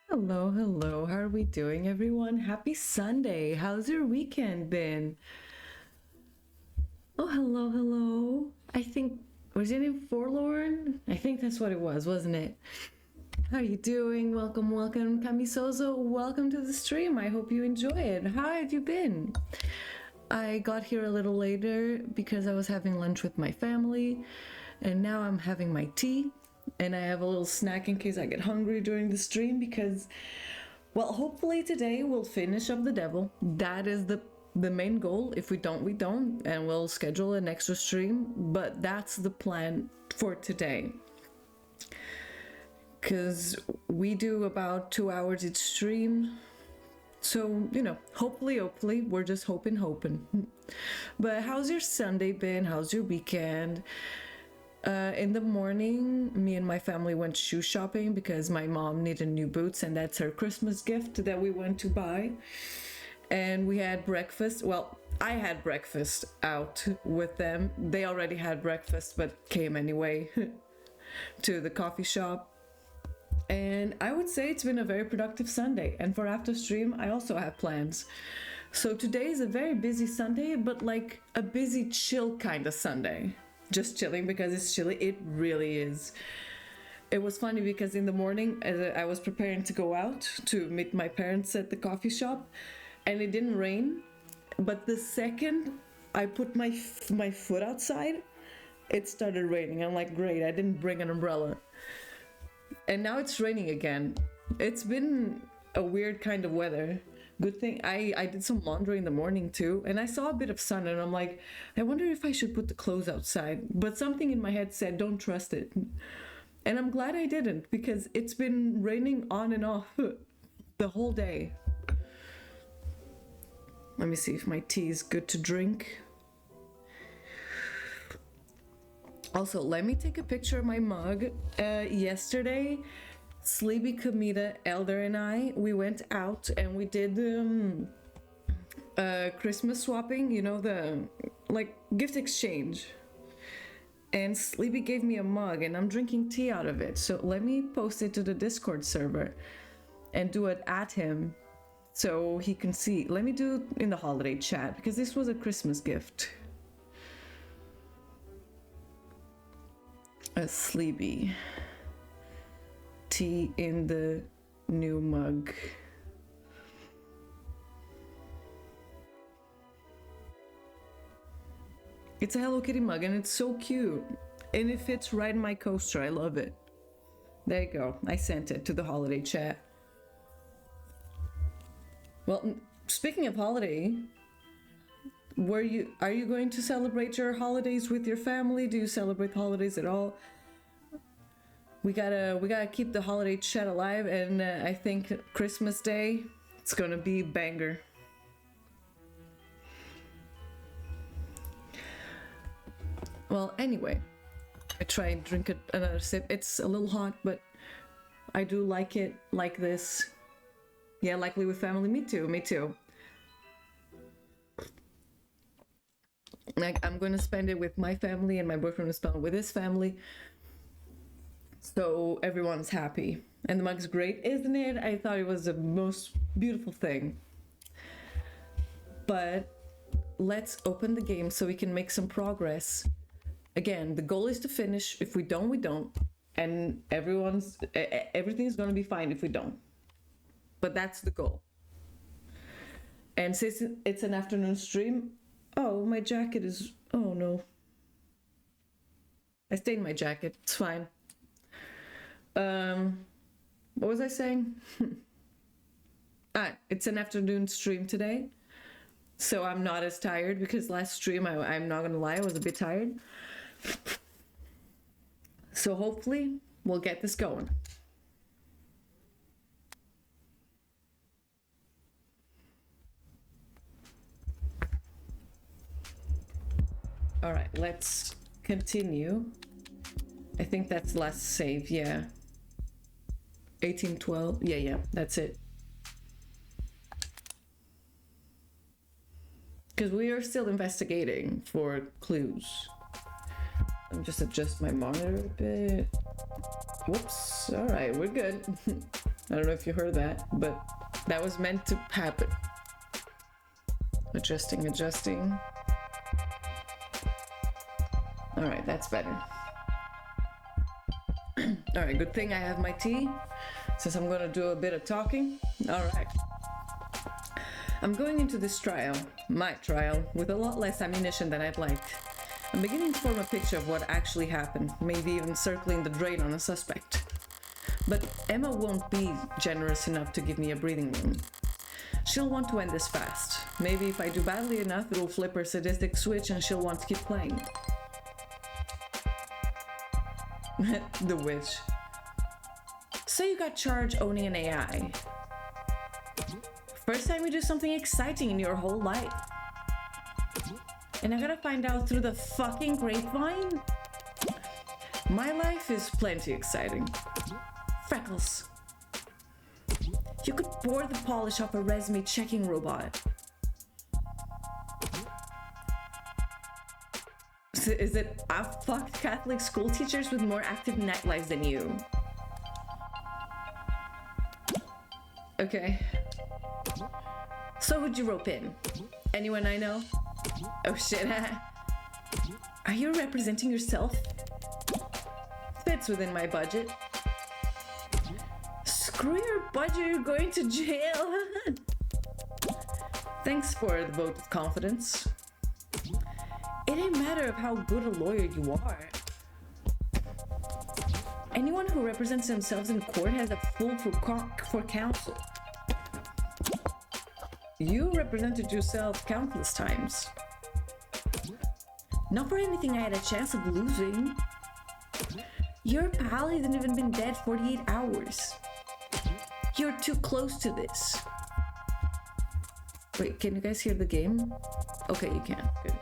Hello, hello. How are we doing, everyone? Happy Sunday. How's your weekend been? Oh, hello, hello. I think, was your name Forlorn? I think that's what it was, wasn't it? How are you doing? Welcome, welcome. Kamisozo, welcome to the stream. I hope you enjoy it. How have you been? I got here a little later because I was having lunch with my family, and now I'm having my tea. And I have a little snack in case I get hungry during the stream because, well, hopefully today we'll finish up the devil. That is the main goal. If we don't, we don't. And we'll schedule an extra stream. But that's the plan for today. Because we do about 2 hours each stream. So, you know, hopefully, we're just hoping. But how's your Sunday been? How's your weekend? In the morning, me and my family went shoe shopping because my mom needed new boots and that's her Christmas gift that we went to buy. And we had breakfast. Well, I had breakfast out with them. They already had breakfast but came anyway to the coffee shop. And I would say it's been a very productive Sunday. And for after stream, I also have plans. So today is a very busy Sunday, but like a busy chill kind of Sunday. Just chilling because it's chilly. It really is. It was funny because in the morning I was preparing to go out to meet my parents at the coffee shop and it didn't rain, but the second I put my foot outside it started raining. I'm like, great, I didn't bring an umbrella. And now it's raining again. It's been a weird kind of weather. Good thing I did some laundry in the morning too, and I saw a bit of sun and I'm like, I wonder if I should put the clothes outside. But something in my head said, don't trust it. And I'm glad I didn't because it's been raining on and off the whole day. Let me see if my tea is good to drink. Also, let me take a picture of my mug. Yesterday, Sleepy Kamita, Elder, and I, we went out and we did Christmas swapping, you know, the like gift exchange. And Sleepy gave me a mug and I'm drinking tea out of it. So let me post it to the Discord server and do it at him so he can see. Let me do it in the holiday chat because this was a Christmas gift. A Sleepy. Tea in the new mug. It's a Hello Kitty mug and it's so cute. And it fits right in my coaster. I love it. There you go. I sent it to the holiday chat. Well, speaking of holiday, are you going to celebrate your holidays with your family? Do you celebrate holidays at all? We gotta keep the holiday chat alive, and I think Christmas Day, it's gonna be banger. Well, anyway, I try and drink another sip. It's a little hot, but I do like it like this. Yeah, likely with family. Me too. Like, I'm gonna spend it with my family, and my boyfriend will spend it with his family. So everyone's happy. And the mug's great, isn't it? I thought it was the most beautiful thing. But let's open the game so we can make some progress. Again, the goal is to finish. If we don't, we don't. And everything's gonna be fine if we don't. But that's the goal. And since it's an afternoon stream, oh, my jacket is, oh no. I stained my jacket, it's fine. What was I saying? It's an afternoon stream today, so I'm not as tired because last stream, I'm not gonna lie, I was a bit tired. So hopefully we'll get this going. let's continue. I think that's last save, yeah. 1812, yeah, that's it. Because we are still investigating for clues. Let me just adjust my monitor a bit. Whoops, all right, we're good. I don't know if you heard that, but that was meant to happen. Adjusting. All right, that's better. All right, good thing I have my tea, since I'm gonna do a bit of talking. All right. I'm going into this trial, my trial, with a lot less ammunition than I'd like. I'm beginning to form a picture of what actually happened, maybe even circling the drain on a suspect. But Emma won't be generous enough to give me a breathing room. She'll want to end this fast. Maybe if I do badly enough, it'll flip her sadistic switch and she'll want to keep playing. The witch. So you got charged owning an AI. First time you do something exciting in your whole life. And I gotta find out through the fucking grapevine? My life is plenty exciting. Freckles. You could pour the polish off a resume checking robot. Is it I've fucked Catholic school teachers with more active nightlives than you? Okay. So who'd you rope in? Anyone I know? Oh shit. Are you representing yourself? Fits within my budget. Screw your budget, you're going to jail. Thanks for the vote of confidence. It ain't matter of how good a lawyer you are. Anyone who represents themselves in court has a fool for counsel. You represented yourself countless times. Not for anything I had a chance of losing. Your pal hasn't even been dead 48 hours. You're too close to this. Wait, can you guys hear the game? Okay, you can. Good.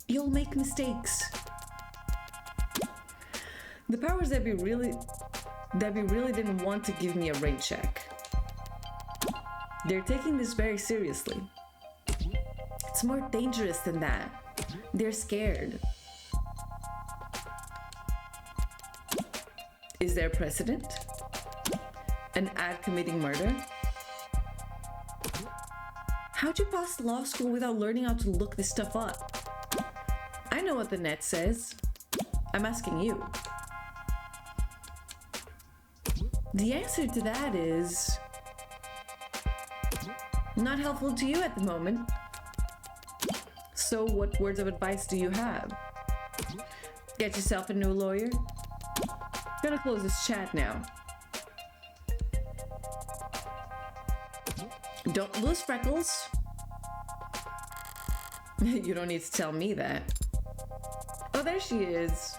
You'll make mistakes. The powers that be really didn't want to give me a rain check. They're taking this very seriously. It's more dangerous than that. They're scared. Is there precedent? An ad committing murder? How'd you pass law school without learning how to look this stuff up? I know what the net says. I'm asking you. The answer to that is not helpful to you at the moment. So what words of advice do you have? Get yourself a new lawyer? Gonna close this chat now. Don't lose Freckles. You don't need to tell me that. Oh, there she is.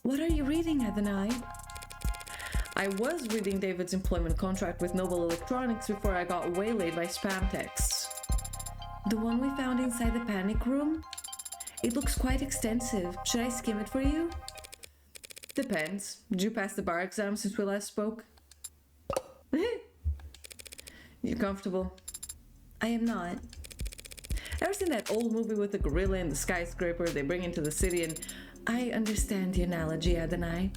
What are you reading, Adonai? I was reading David's employment contract with Noble Electronics before I got waylaid by spam texts. The one we found inside the panic room? It looks quite extensive. Should I skim it for you? Depends. Did you pass the bar exam since we last spoke? You comfortable? I am not. Ever seen that old movie with the gorilla and the skyscraper they bring into the city? And I understand the analogy, Adonai.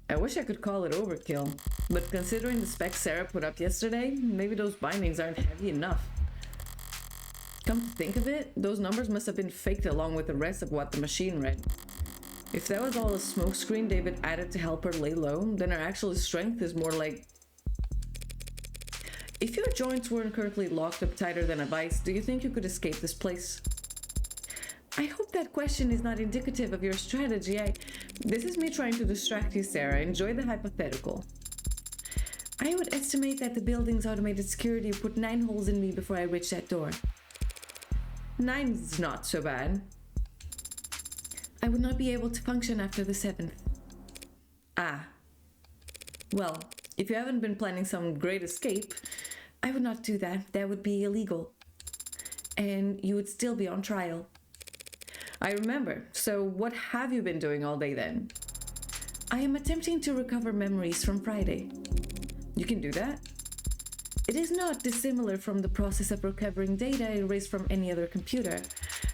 I wish I could call it overkill, but considering the specs Sarah put up yesterday, maybe those bindings aren't heavy enough. Come to think of it, those numbers must have been faked along with the rest of what the machine read. If that was all a smokescreen David added to help her lay low, then her actual strength is more like... If your joints weren't currently locked up tighter than a vice, do you think you could escape this place? I hope that question is not indicative of your strategy. This is me trying to distract you, Sarah. Enjoy the hypothetical. I would estimate that the building's automated security put 9 holes in me before I reached that door. 9's not so bad. I would not be able to function after the 7th. Ah. Well, if you haven't been planning some great escape, I would not do that. That would be illegal. and you would still be on trial. I remember. So what have you been doing all day then? I am attempting to recover memories from Friday. You can do that? It is not dissimilar from the process of recovering data erased from any other computer,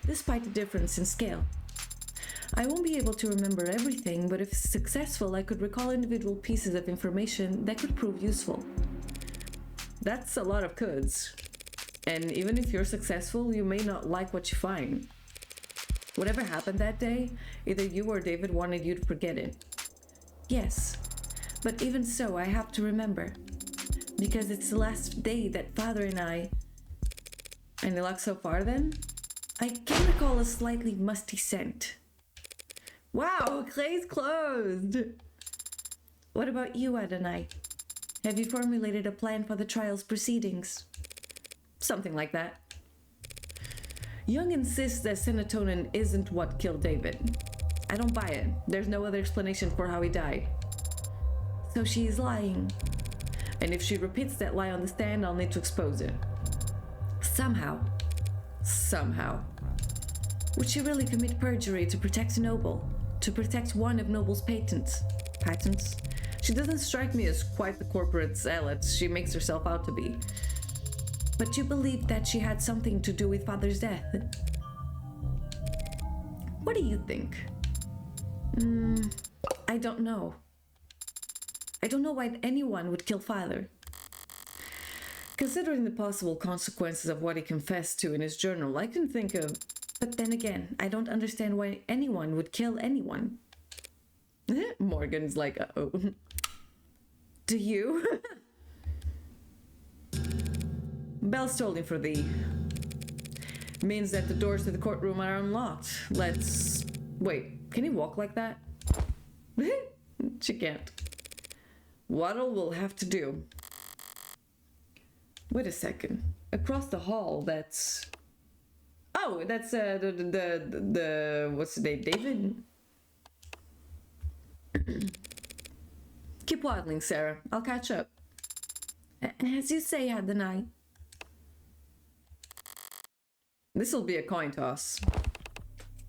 despite the difference in scale. I won't be able to remember everything, but if successful, I could recall individual pieces of information that could prove useful. That's a lot of coulds. And even if you're successful, you may not like what you find. Whatever happened that day, either you or David wanted you to forget it. Yes, but even so, I have to remember. Because it's the last day that Father and I... Any luck so far then? I can recall a slightly musty scent. Wow, clay's closed! What about you, Adonai? Have you formulated a plan for the trial's proceedings? Something like that. Young insists that serotonin isn't what killed David. I don't buy it. There's no other explanation for how he died. So she is lying. And if she repeats that lie on the stand, I'll need to expose it. Somehow. Would she really commit perjury to protect Noble? To protect one of Noble's patents? She doesn't strike me as quite the corporate zealot she makes herself out to be. But you believe that she had something to do with Father's death? What do you think? I don't know. I don't know why anyone would kill Father. Considering the possible consequences of what he confessed to in his journal, I can think of... But then again, I don't understand why anyone would kill anyone. Morgan's like, uh-oh. Do you? Bell's tolling for thee. Means that the doors to the courtroom are unlocked. Let's... Wait, can he walk like that? She can't. Waddle will have to do. Wait a second. Across the hall, that's... Oh, that's the what's the name? David? Keep waddling, Sarah. I'll catch up. As you say, Adonai. This'll be a coin toss.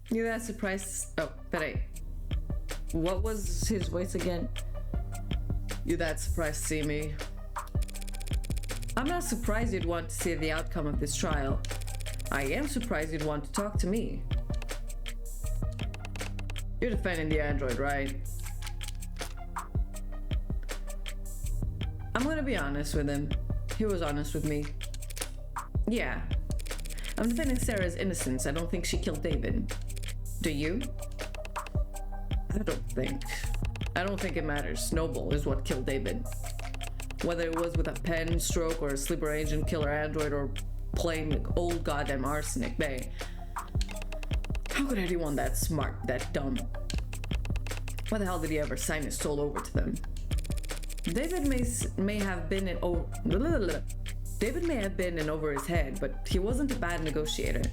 You that surprised... Oh, peraí. What was his voice again? You that surprised to see me? I'm not surprised you'd want to see the outcome of this trial. I am surprised you'd want to talk to me. You're defending the android, right? I'm gonna be honest with him. He was honest with me. Yeah. I'm defending Sarah's innocence. I don't think she killed David. Do you? I don't think it matters. Noble is what killed David. Whether it was with a pen stroke or a sleeper agent killer android or plain old goddamn arsenic, bae. How could anyone that smart, that dumb? Why the hell did he ever sign his soul over to them? David may have been David may have been in over his head, but he wasn't a bad negotiator.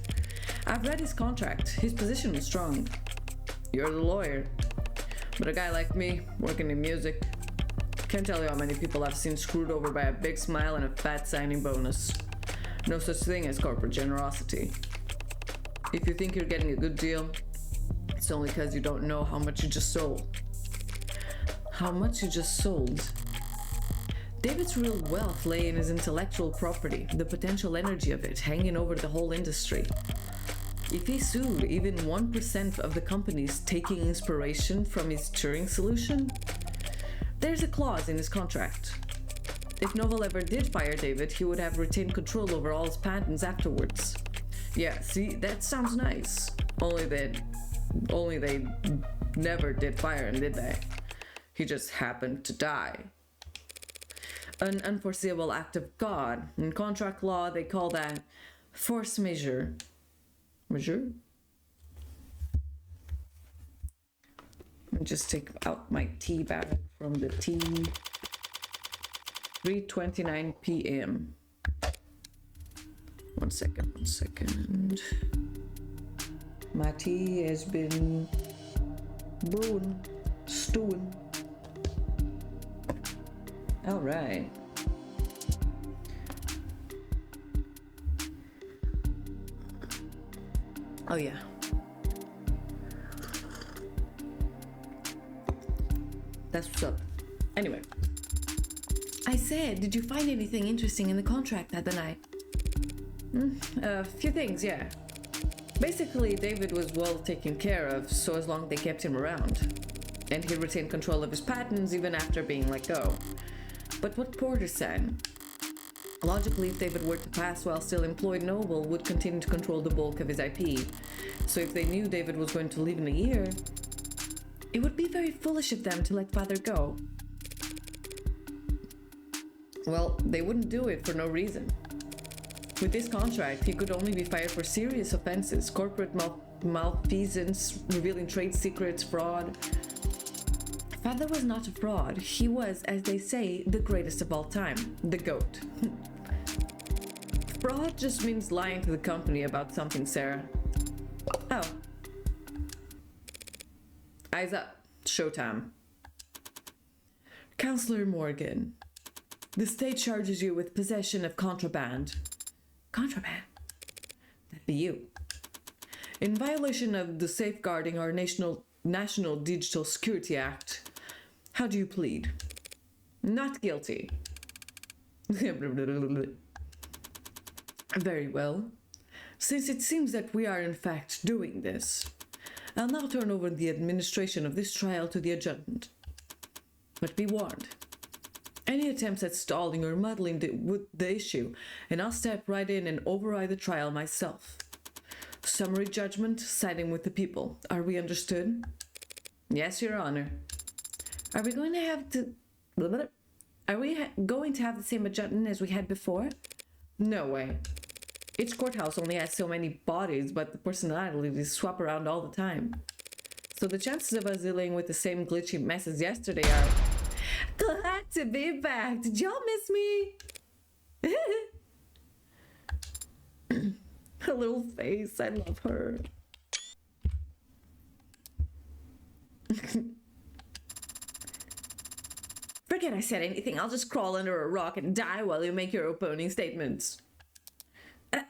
I've read his contract. His position was strong. You're the lawyer. But a guy like me, working in music, can't tell you how many people I've seen screwed over by a big smile and a fat signing bonus. No such thing as corporate generosity. If you think you're getting a good deal, it's only because you don't know how much you just sold. How much you just sold? David's real wealth lay in his intellectual property, the potential energy of it hanging over the whole industry. If he sued even 1% of the companies taking inspiration from his Turing solution, there's a clause in his contract. If Noble ever did fire David, he would have retained control over all his patents afterwards. Yeah, see, that sounds nice. Only they never did fire him, did they? He just happened to die. An unforeseeable act of God. In contract law, they call that force majeure. Majeure? Let me just take out my tea bag from the tea. 3:29 p.m. One second. My tea has been stewing. All right. Oh yeah. That's what's up. Anyway. I said, did you find anything interesting in the contract that the night? A few things, yeah. Basically, David was well taken care of, so as long as they kept him around. And he retained control of his patents even after being let go. But what Porter said, logically, if David were to pass while still employed, Noble would continue to control the bulk of his IP. So if they knew David was going to leave in a year, it would be very foolish of them to let Father go. Well, they wouldn't do it for no reason. With this contract, he could only be fired for serious offenses, corporate malfeasance, revealing trade secrets, fraud. Father was not a fraud. He was, as they say, the greatest of all time, the GOAT. Fraud just means lying to the company about something, Sarah. Oh. Eyes up. Showtime. Counselor Morgan, the state charges you with possession of contraband. Contraband? That'd be you. In violation of the Safeguarding Our National Digital Security Act. How do you plead? Not guilty. Very well. Since it seems that we are in fact doing this, I'll now turn over the administration of this trial to the adjutant. But be warned. Any attempts at stalling or muddling with the issue, and I'll step right in and override the trial myself. Summary judgment, siding with the people. Are we understood? Yes, Your Honor. Are we going to have to... Are we going to have the same adjutant as we had before? No way. Each courthouse only has so many bodies, but the personalities swap around all the time. So the chances of us dealing with the same glitchy mess as yesterday are... Glad to be back. Did y'all miss me? Her little face. I love her. Forget I said anything. I'll just crawl under a rock and die while you make your opening statements.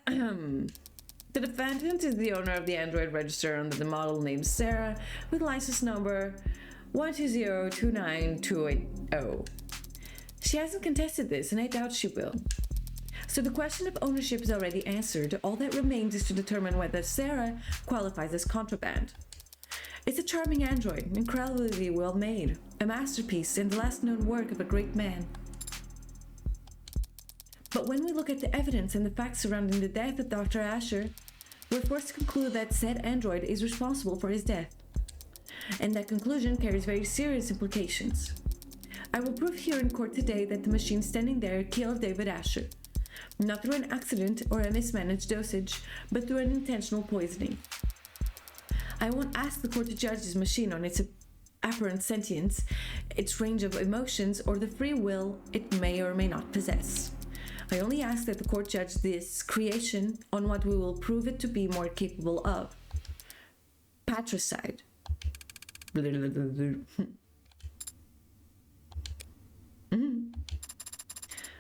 The defendant is the owner of the Android register under the model named Sarah with license number 1202928. She hasn't contested this, and I doubt she will. So the question of ownership is already answered. All that remains is to determine whether Sarah qualifies as contraband. It's a charming android, incredibly well made, a masterpiece and the last known work of a great man. But when we look at the evidence and the facts surrounding the death of Dr. Asher, we're forced to conclude that said android is responsible for his death. And that conclusion carries very serious implications. I will prove here in court today that the machine standing there killed David Asher. Not through an accident or a mismanaged dosage, but through an intentional poisoning. I won't ask the court to judge this machine on its apparent sentience, its range of emotions, or the free will it may or may not possess. I only ask that the court judge this creation on what we will prove it to be more capable of. Patricide.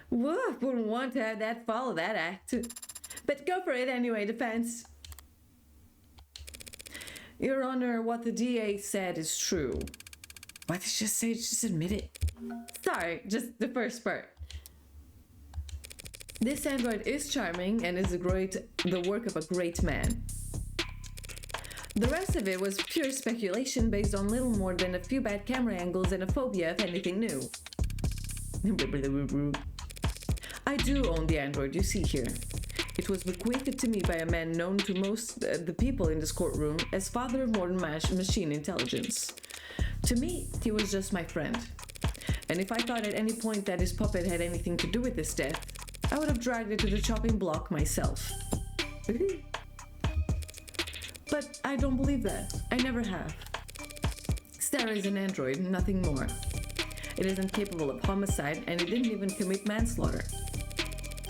Woof, wouldn't want to have that follow that act. But go for it anyway, defense. Your Honor, what the DA said is true. Why did you just say, just admit it? Sorry, just the first part. This android is charming and is the work of a great man. The rest of it was pure speculation based on little more than a few bad camera angles and a phobia of anything new. I do own the android you see here. It was bequeathed to me by a man known to most the people in this courtroom as father of modern machine intelligence. To me, he was just my friend. And if I thought at any point that his puppet had anything to do with this death, I would have dragged it to the chopping block myself. But I don't believe that. I never have. Sarah is an android, nothing more. It isn't capable of homicide, and it didn't even commit manslaughter.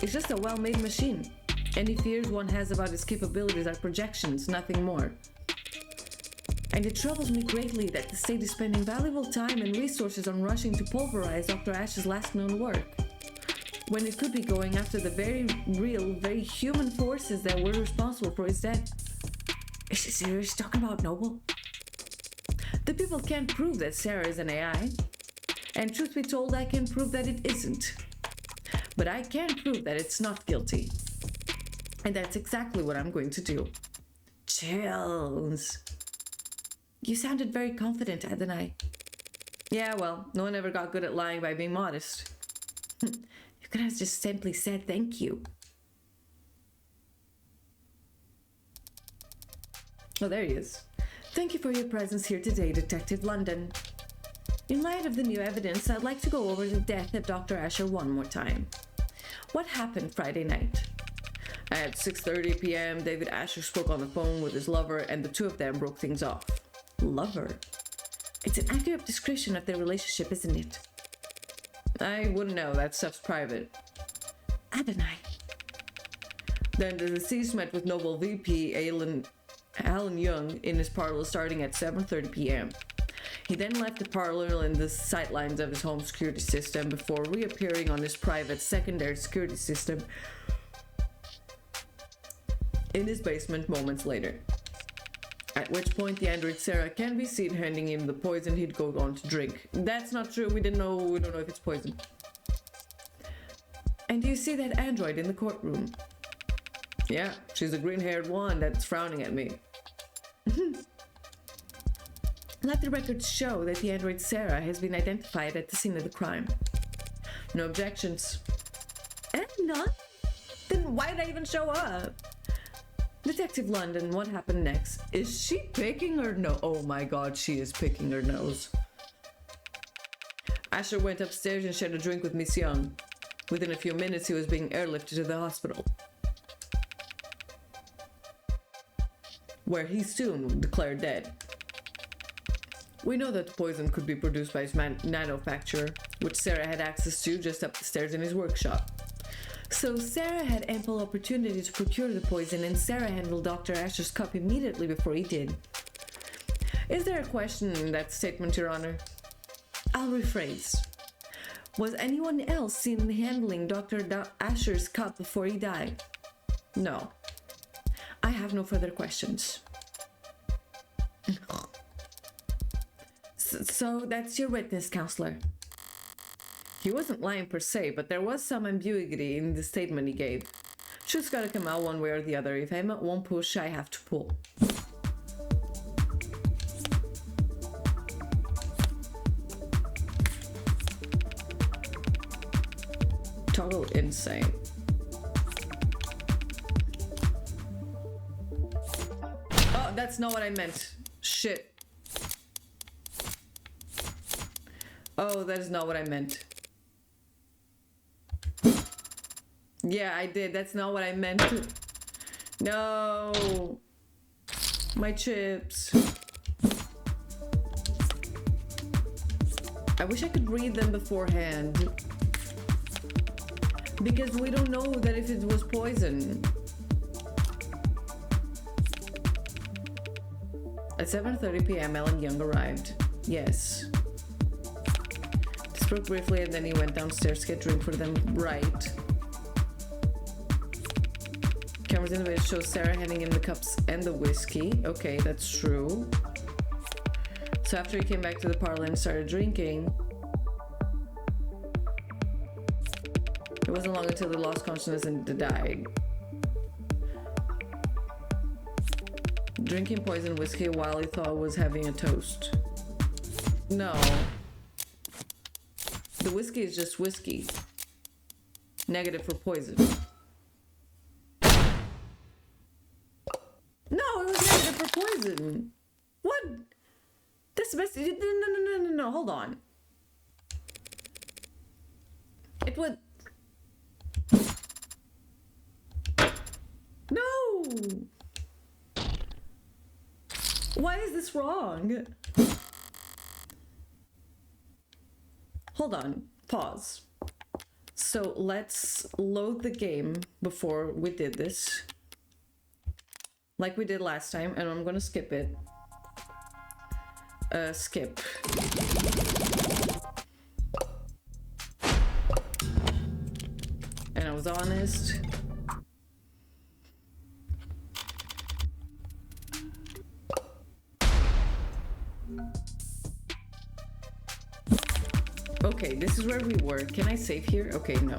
It's just a well-made machine. Any fears one has about its capabilities are projections, nothing more. And it troubles me greatly that the state is spending valuable time and resources on rushing to pulverize Dr. Ash's last known work, when it could be going after the very real, very human forces that were responsible for his death. Is she serious talking about Noble? The people can't prove that Sarah is an AI. And truth be told, I can prove that it isn't. But I can prove that it's not guilty. And that's exactly what I'm going to do. Chills. You sounded very confident, Adonai. Yeah, well, no one ever got good at lying by being modest. You could have just simply said thank you. Oh, there he is. Thank you for your presence here today, Detective London. In light of the new evidence, I'd like to go over the death of Dr. Asher one more time. What happened Friday night? At 6:30 p.m., David Asher spoke on the phone with his lover, and the two of them broke things off. Lover? It's an accurate description of their relationship, isn't it? I wouldn't know. That stuff's private. Adonai. Then the deceased met with Noble VP Alan Young in his parlor starting at 7:30 p.m. He then left the parlor in the sightlines of his home security system before reappearing on his private secondary security system in his basement moments later. At which point the android Sarah can be seen handing him the poison he'd go on to drink. That's not true. We don't know if it's poison. And do you see that android in the courtroom? Yeah, she's a green-haired one that's frowning at me. Let the records show that the android Sarah has been identified at the scene of the crime. No objections. And none? Then why did I even show up? Detective London, what happened next? Is she picking her nose? Oh my god, she is picking her nose. Asher went upstairs and shared a drink with Miss Young. Within a few minutes, he was being airlifted to the hospital, where he soon declared dead. We know that the poison could be produced by his manufacturer, which Sarah had access to just up the stairs in his workshop. So Sarah had ample opportunity to procure the poison, and Sarah handled Dr. Asher's cup immediately before he did. Is there a question in that statement, Your Honor? I'll rephrase. Was anyone else seen handling Dr. Asher's cup before he died? No. I have no further questions. So that's your witness, counselor. He wasn't lying per se, but there was some ambiguity in the statement he gave. Truth's gotta come out one way or the other. If Emma won't push, I have to pull. Total insane. Oh, that's not what I meant. Shit. Oh, that is not what I meant. Yeah, I did. That's not what I meant. No. My chips. I wish I could read them beforehand. Because we don't know that if it was poison. At 7:30 p.m., Alan Young arrived. Yes. They spoke briefly and then he went downstairs to get drink for them. Right. Cameras in the video show Sarah handing him the cups and the whiskey. Okay, that's true. So after he came back to the parlor and started drinking, it wasn't long until they lost consciousness and died. Drinking poison whiskey while he thought was having a toast. No. The whiskey is just whiskey. Negative for poison. No, it was negative for poison. What? That's the best. No, hold on. It would. No! Why is this wrong? Hold on. Pause. So let's load the game before we did this. Like we did last time, and I'm gonna skip it. Skip. And I was honest. Okay, this is where we were. Can I save here? Okay, no.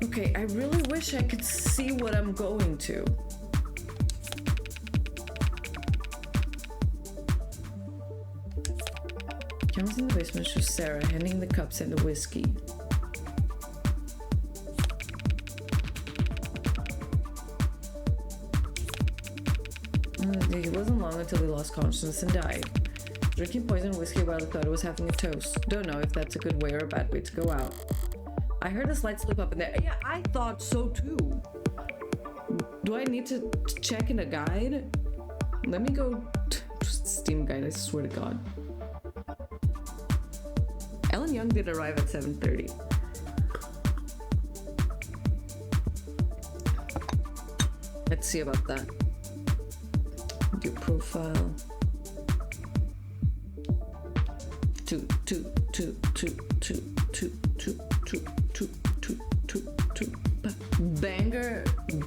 Okay, I really wish I could see what I'm going to. Comes in the basement, shows Sarah handing the cups and the whiskey. It wasn't long until he lost consciousness and died. Drinking poison whiskey while he thought he was having a toast. Don't know if that's a good way or a bad way to go out. I heard a slight slip up in there. Yeah, I thought so too. Do I need to check in a guide? Let me go Steam guide, I swear to God. Ellen Young did arrive at 7:30. Let's see about that. Your profile. Two.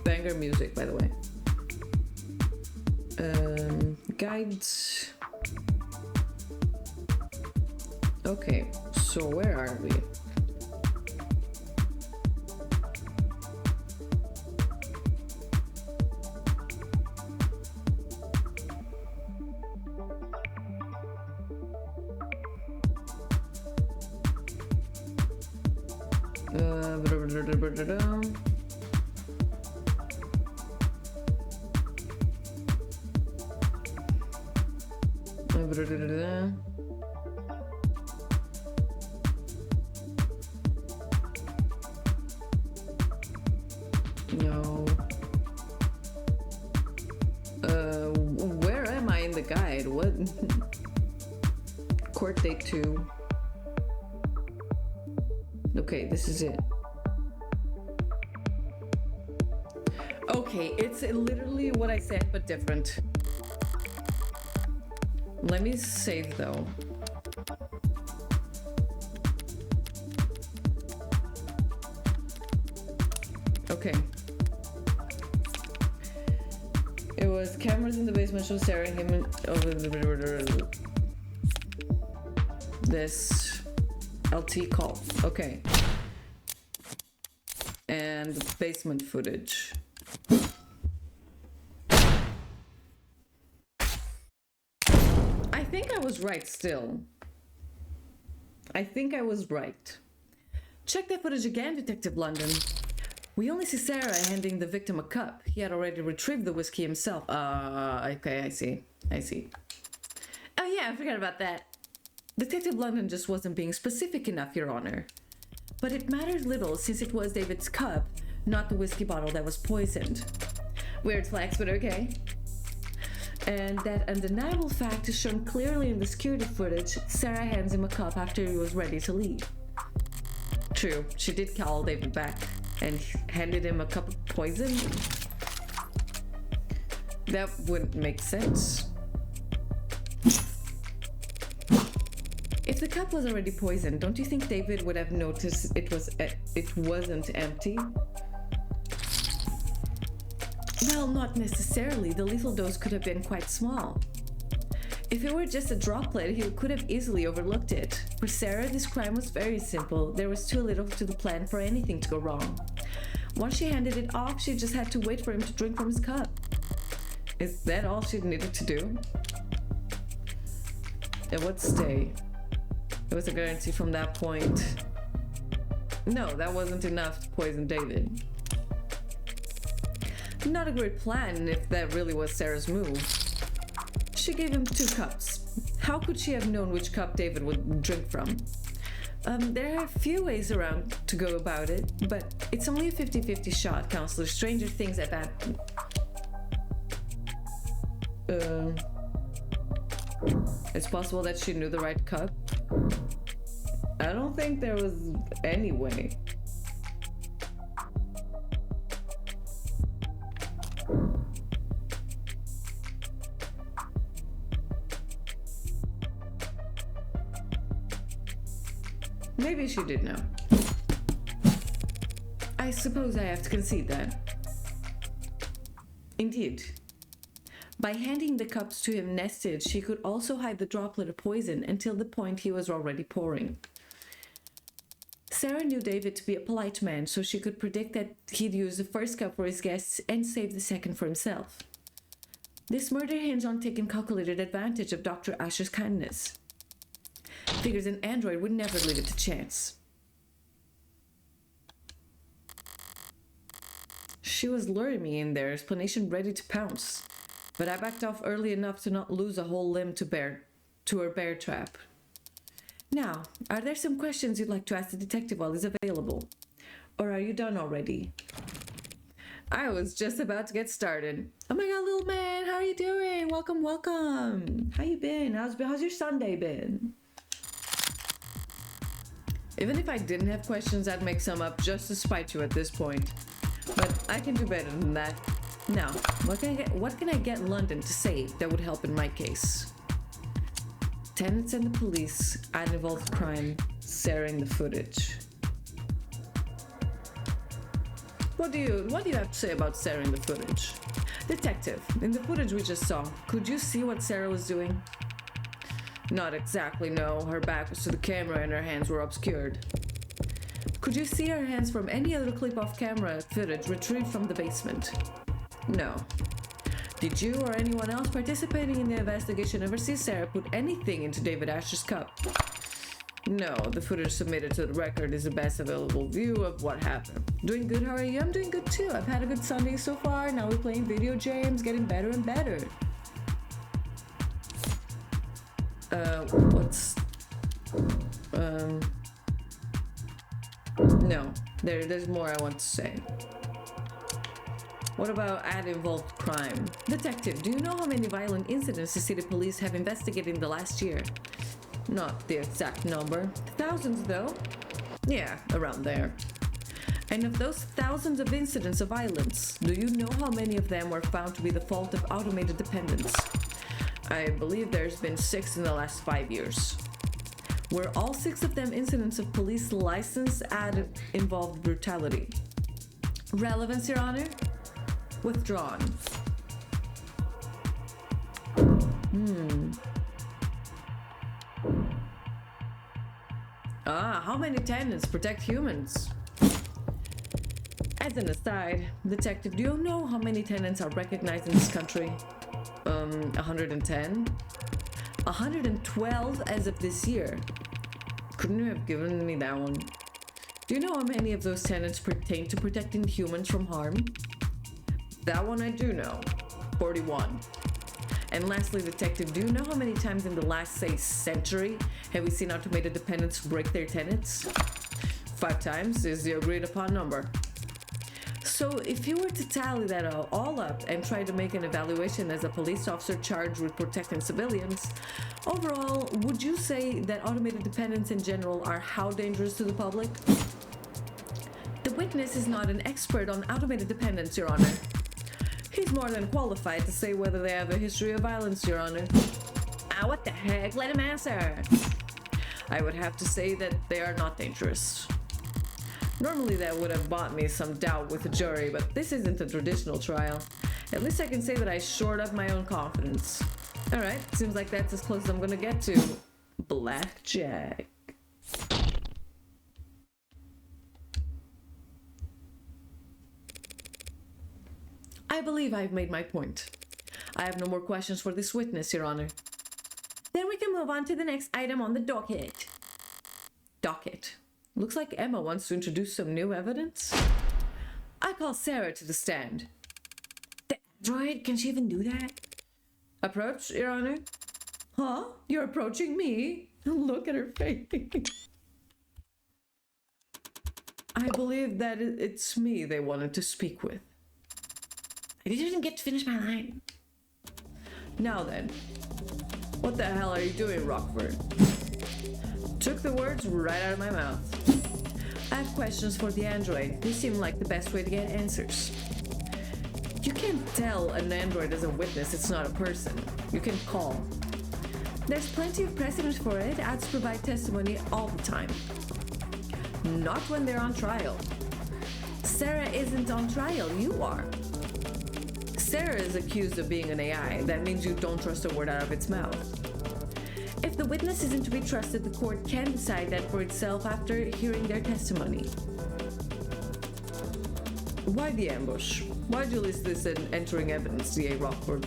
Banger music, by the way. Guides. Okay, so where are we? No. Where am I in the guide? What? Court date 2. Okay, this is it. Okay, it's literally what I said, but different. Let me save though. Okay. It was cameras in the basement show Sarah him over the this LT call. Okay. And basement footage. I think I was right still. I think I was right. Check that footage again, Detective London. We only see Sarah handing the victim a cup. He had already retrieved the whiskey himself. Okay, I see. Oh yeah, I forgot about that. Detective London just wasn't being specific enough, Your Honor. But it matters little since it was David's cup, not the whiskey bottle that was poisoned. Weird flex, but okay. And that undeniable fact is shown clearly in the security footage. Sarah hands him a cup after he was ready to leave. True, she did call David back and handed him a cup of poison. That wouldn't make sense. If the cup was already poisoned, don't you think David would have noticed it wasn't empty? Well, not necessarily. The lethal dose could have been quite small. If it were just a droplet, he could have easily overlooked it. For Sarah, this crime was very simple. There was too little to the plan for anything to go wrong. Once she handed it off, she just had to wait for him to drink from his cup. Is that all she needed to do? It would stay. It was a guarantee from that point. No, that wasn't enough to poison David. Not a great plan if that really was Sarah's move. She gave him 2 cups. How could she have known which cup David would drink from? There are a few ways around to go about it, but it's only a 50-50 shot, Counselor. Stranger things have happened. It's possible that she knew the right cup. I don't think there was any way. Maybe she did know. I suppose I have to concede that. Indeed. By handing the cups to him nested, she could also hide the droplet of poison until the point he was already pouring. Sarah knew David to be a polite man, so she could predict that he'd use the first cup for his guests and save the second for himself. This murder hinged on taking calculated advantage of Dr. Asher's kindness. Figures an android would never leave it to chance. She was luring me in there, explanation ready to pounce. But I backed off early enough to not lose a whole limb to her bear trap. Now, are there some questions you'd like to ask the detective while he's available? Or are you done already? I was just about to get started. Oh my god, little man, how are you doing? Welcome, welcome. How you been? How's your Sunday been? Even if I didn't have questions, I'd make some up just to spite you at this point. But I can do better than that. Now, what can I get London to say that would help in my case? Tenants and the police, uninvolved crime, Sarah in the footage. What do you have to say about Sarah in the footage? Detective, in the footage we just saw, could you see what Sarah was doing? Not exactly, no. Her back was to the camera and her hands were obscured. Could you see her hands from any other clip of camera footage retrieved from the basement? No. Did you or anyone else participating in the investigation ever see Sarah put anything into David Asher's cup? No, the footage submitted to the record is the best available view of what happened. Doing good, how are you? I'm doing good too. I've had a good Sunday so far. Now we're playing video games, getting better and better. No, there's more I want to say. What about ad-involved crime? Detective, do you know how many violent incidents the city police have investigated in the last year? Not the exact number. Thousands, though? Yeah, around there. And of those thousands of incidents of violence, do you know how many of them were found to be the fault of automated dependents? I believe there's been 6 in the last 5 years. Were all 6 of them incidents of police license ad-involved brutality? Relevance, Your Honor? Withdrawn. How many tenants protect humans? As an aside, Detective, do you know how many tenants are recognized in this country? 110? 112 as of this year. Couldn't you have given me that one? Do you know how many of those tenants pertain to protecting humans from harm? That one I do know. 41. And lastly, Detective, do you know how many times in the last, say, century have we seen automated dependents break their tenants? 5 times is the agreed upon number. So if you were to tally that all up and try to make an evaluation as a police officer charged with protecting civilians, overall, would you say that automated dependents in general are how dangerous to the public? The witness is not an expert on automated dependents, Your Honor. He's more than qualified to say whether they have a history of violence, Your Honor. What the heck? Let him answer. I would have to say that they are not dangerous. Normally that would have bought me some doubt with the jury, but this isn't a traditional trial. At least I can say that I shored up my own confidence. Alright, seems like that's as close as I'm gonna get to blackjack. I believe I've made my point. I have no more questions for this witness, Your Honor. Then we can move on to the next item on the docket. Docket. Looks like Emma wants to introduce some new evidence. I call Sarah to the stand. The android? Can she even do that? Approach, Your Honor. Huh? You're approaching me? Look at her face. I believe that it's me they wanted to speak with. I didn't even get to finish my line. Now then, what the hell are you doing, Rockford? Took the words right out of my mouth. I have questions for the android. They seem like the best way to get answers. You can't tell an android as a witness it's not a person. You can call. There's plenty of precedent for it. Ads provide testimony all the time. Not when they're on trial. Sarah isn't on trial, you are. Sarah is accused of being an AI. That means you don't trust a word out of its mouth. If the witness isn't to be trusted, the court can decide that for itself after hearing their testimony. Why the ambush? Why'd you list this in entering evidence, DA Rockford?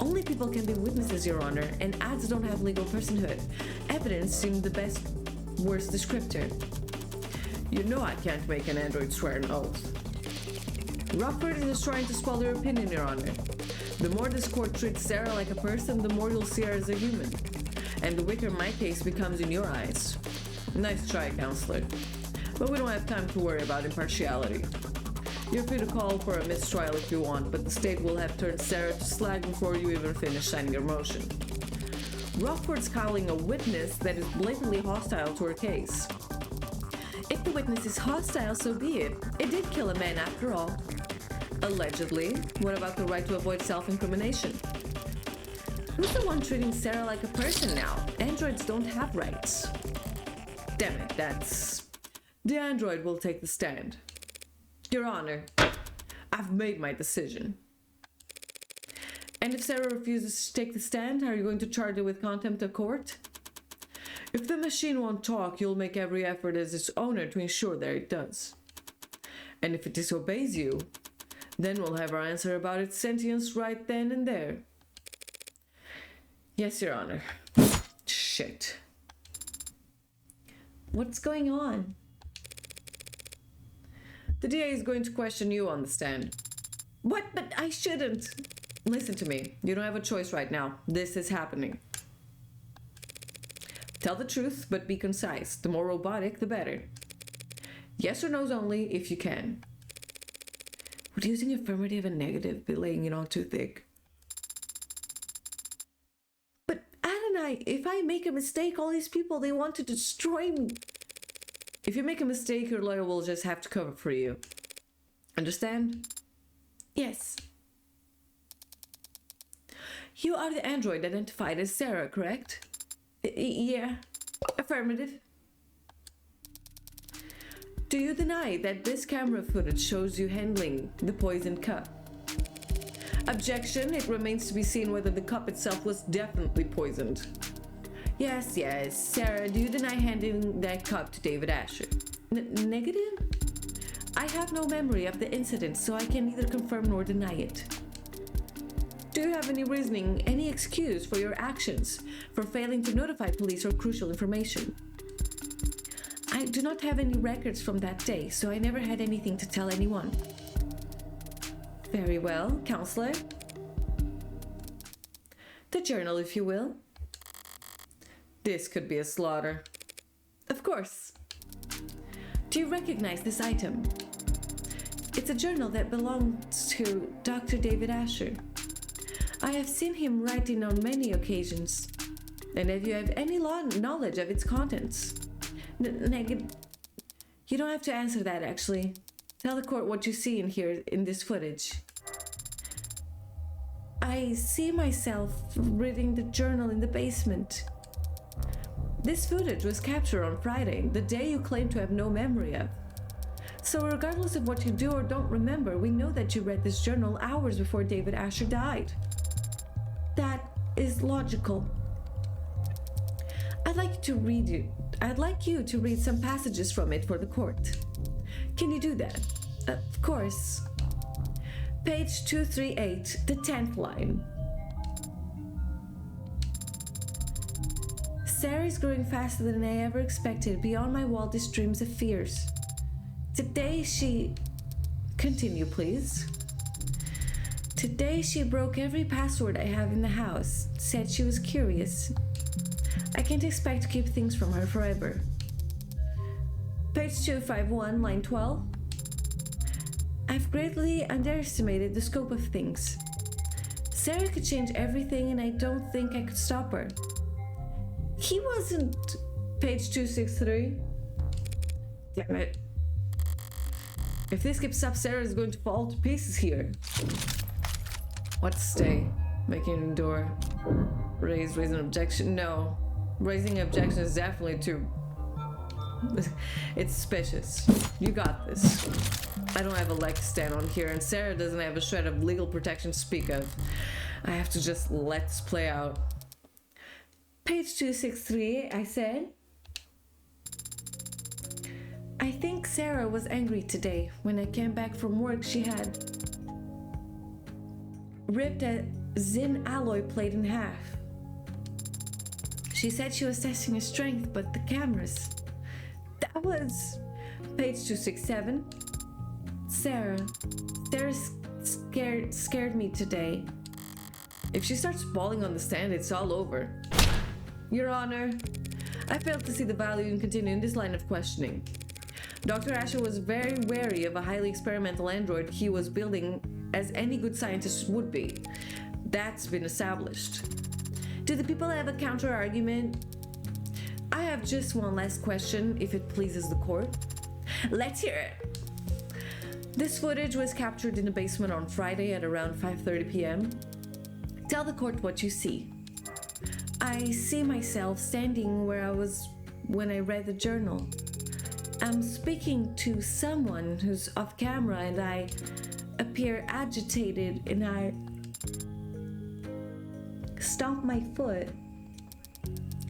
Only people can be witnesses, Your Honor, and ads don't have legal personhood. Evidence seemed the worst descriptor. You know I can't make an android swear an oath. Rockford is just trying to spoil your opinion, Your Honor. The more this court treats Sarah like a person, the more you'll see her as a human. And the weaker my case becomes in your eyes. Nice try, counselor. But we don't have time to worry about impartiality. You're free to call for a mistrial if you want, but the state will have turned Sarah to slag before you even finish signing your motion. Rockford's calling a witness that is blatantly hostile to her case. If the witness is hostile, so be it. It did kill a man after all. Allegedly. What about the right to avoid self-incrimination? Who's the one treating Sarah like a person now? Androids don't have rights. Damn it, that's... The android will take the stand. Your Honor, I've made my decision. And if Sarah refuses to take the stand, are you going to charge her with contempt of court? If the machine won't talk, you'll make every effort as its owner to ensure that it does. And if it disobeys you, then we'll have our answer about its sentience right then and there. Yes, Your Honor. Shit. What's going on? The DA is going to question you on the stand. What? But I shouldn't. Listen to me. You don't have a choice right now. This is happening. Tell the truth, but be concise. The more robotic, the better. Yes or no's only, if you can. Would using affirmative and negative be laying it on too thick? But Adonai, if I make a mistake, all these people, they want to destroy me. If you make a mistake, your lawyer will just have to cover for you. Understand? Yes. You are the android identified as Sarah, correct? Yeah. Affirmative. Do you deny that this camera footage shows you handling the poisoned cup? Objection. It remains to be seen whether the cup itself was definitely poisoned. Yes. Sarah, do you deny handing that cup to David Asher? Negative? I have no memory of the incident, so I can neither confirm nor deny it. Do you have any reasoning, any excuse for your actions, for failing to notify police or crucial information? I do not have any records from that day, so I never had anything to tell anyone. Very well, counselor. The journal, if you will. This could be a slaughter. Of course. Do you recognize this item? It's a journal that belongs to Dr. David Asher. I have seen him writing on many occasions. And if you have any knowledge of its contents... You don't have to answer that, actually. Tell the court what you see in this footage. I see myself reading the journal in the basement. This footage was captured on Friday, the day you claim to have no memory of. So regardless of what you do or don't remember, we know that you read this journal hours before David Asher died. That is logical. I'd like you to read some passages from it for the court. Can you do that? Of course. Page 238, the 10th line. Sarah is growing faster than I ever expected, beyond my wildest dreams of fears. Today she... Continue, please. Today she broke every password I have in the house, said she was curious. I can't expect to keep things from her forever. Page 251, line 12. I've greatly underestimated the scope of things. Sarah could change everything and I don't think I could stop her. He wasn't... Page 263. Damn it. If this keeps up, Sarah is going to fall to pieces here. What stay? Making an endure. Raise an objection? No. Raising an objection is definitely too It's suspicious. You got this. I don't have a leg to stand on here, and Sarah doesn't have a shred of legal protection to speak of. I have to just let this play out. Page 263, I said. I think Sarah was angry today. When I came back from work, she had ripped a Zin alloy plate in half. She said she was testing his strength, but the cameras... That was... Page 267. Sarah scared me today. If she starts bawling on the stand, it's all over. Your Honor, I failed to see the value in continuing this line of questioning. Dr. Asher was very wary of a highly experimental android he was building, as any good scientist would be. That's been established. Do the people have a counter-argument? I have just one last question, if it pleases the court. Let's hear it. This footage was captured in the basement on Friday at around 5:30 p.m. Tell the court what you see. I see myself standing where I was when I read the journal. I'm speaking to someone who's off camera and I appear agitated and I stomp my foot.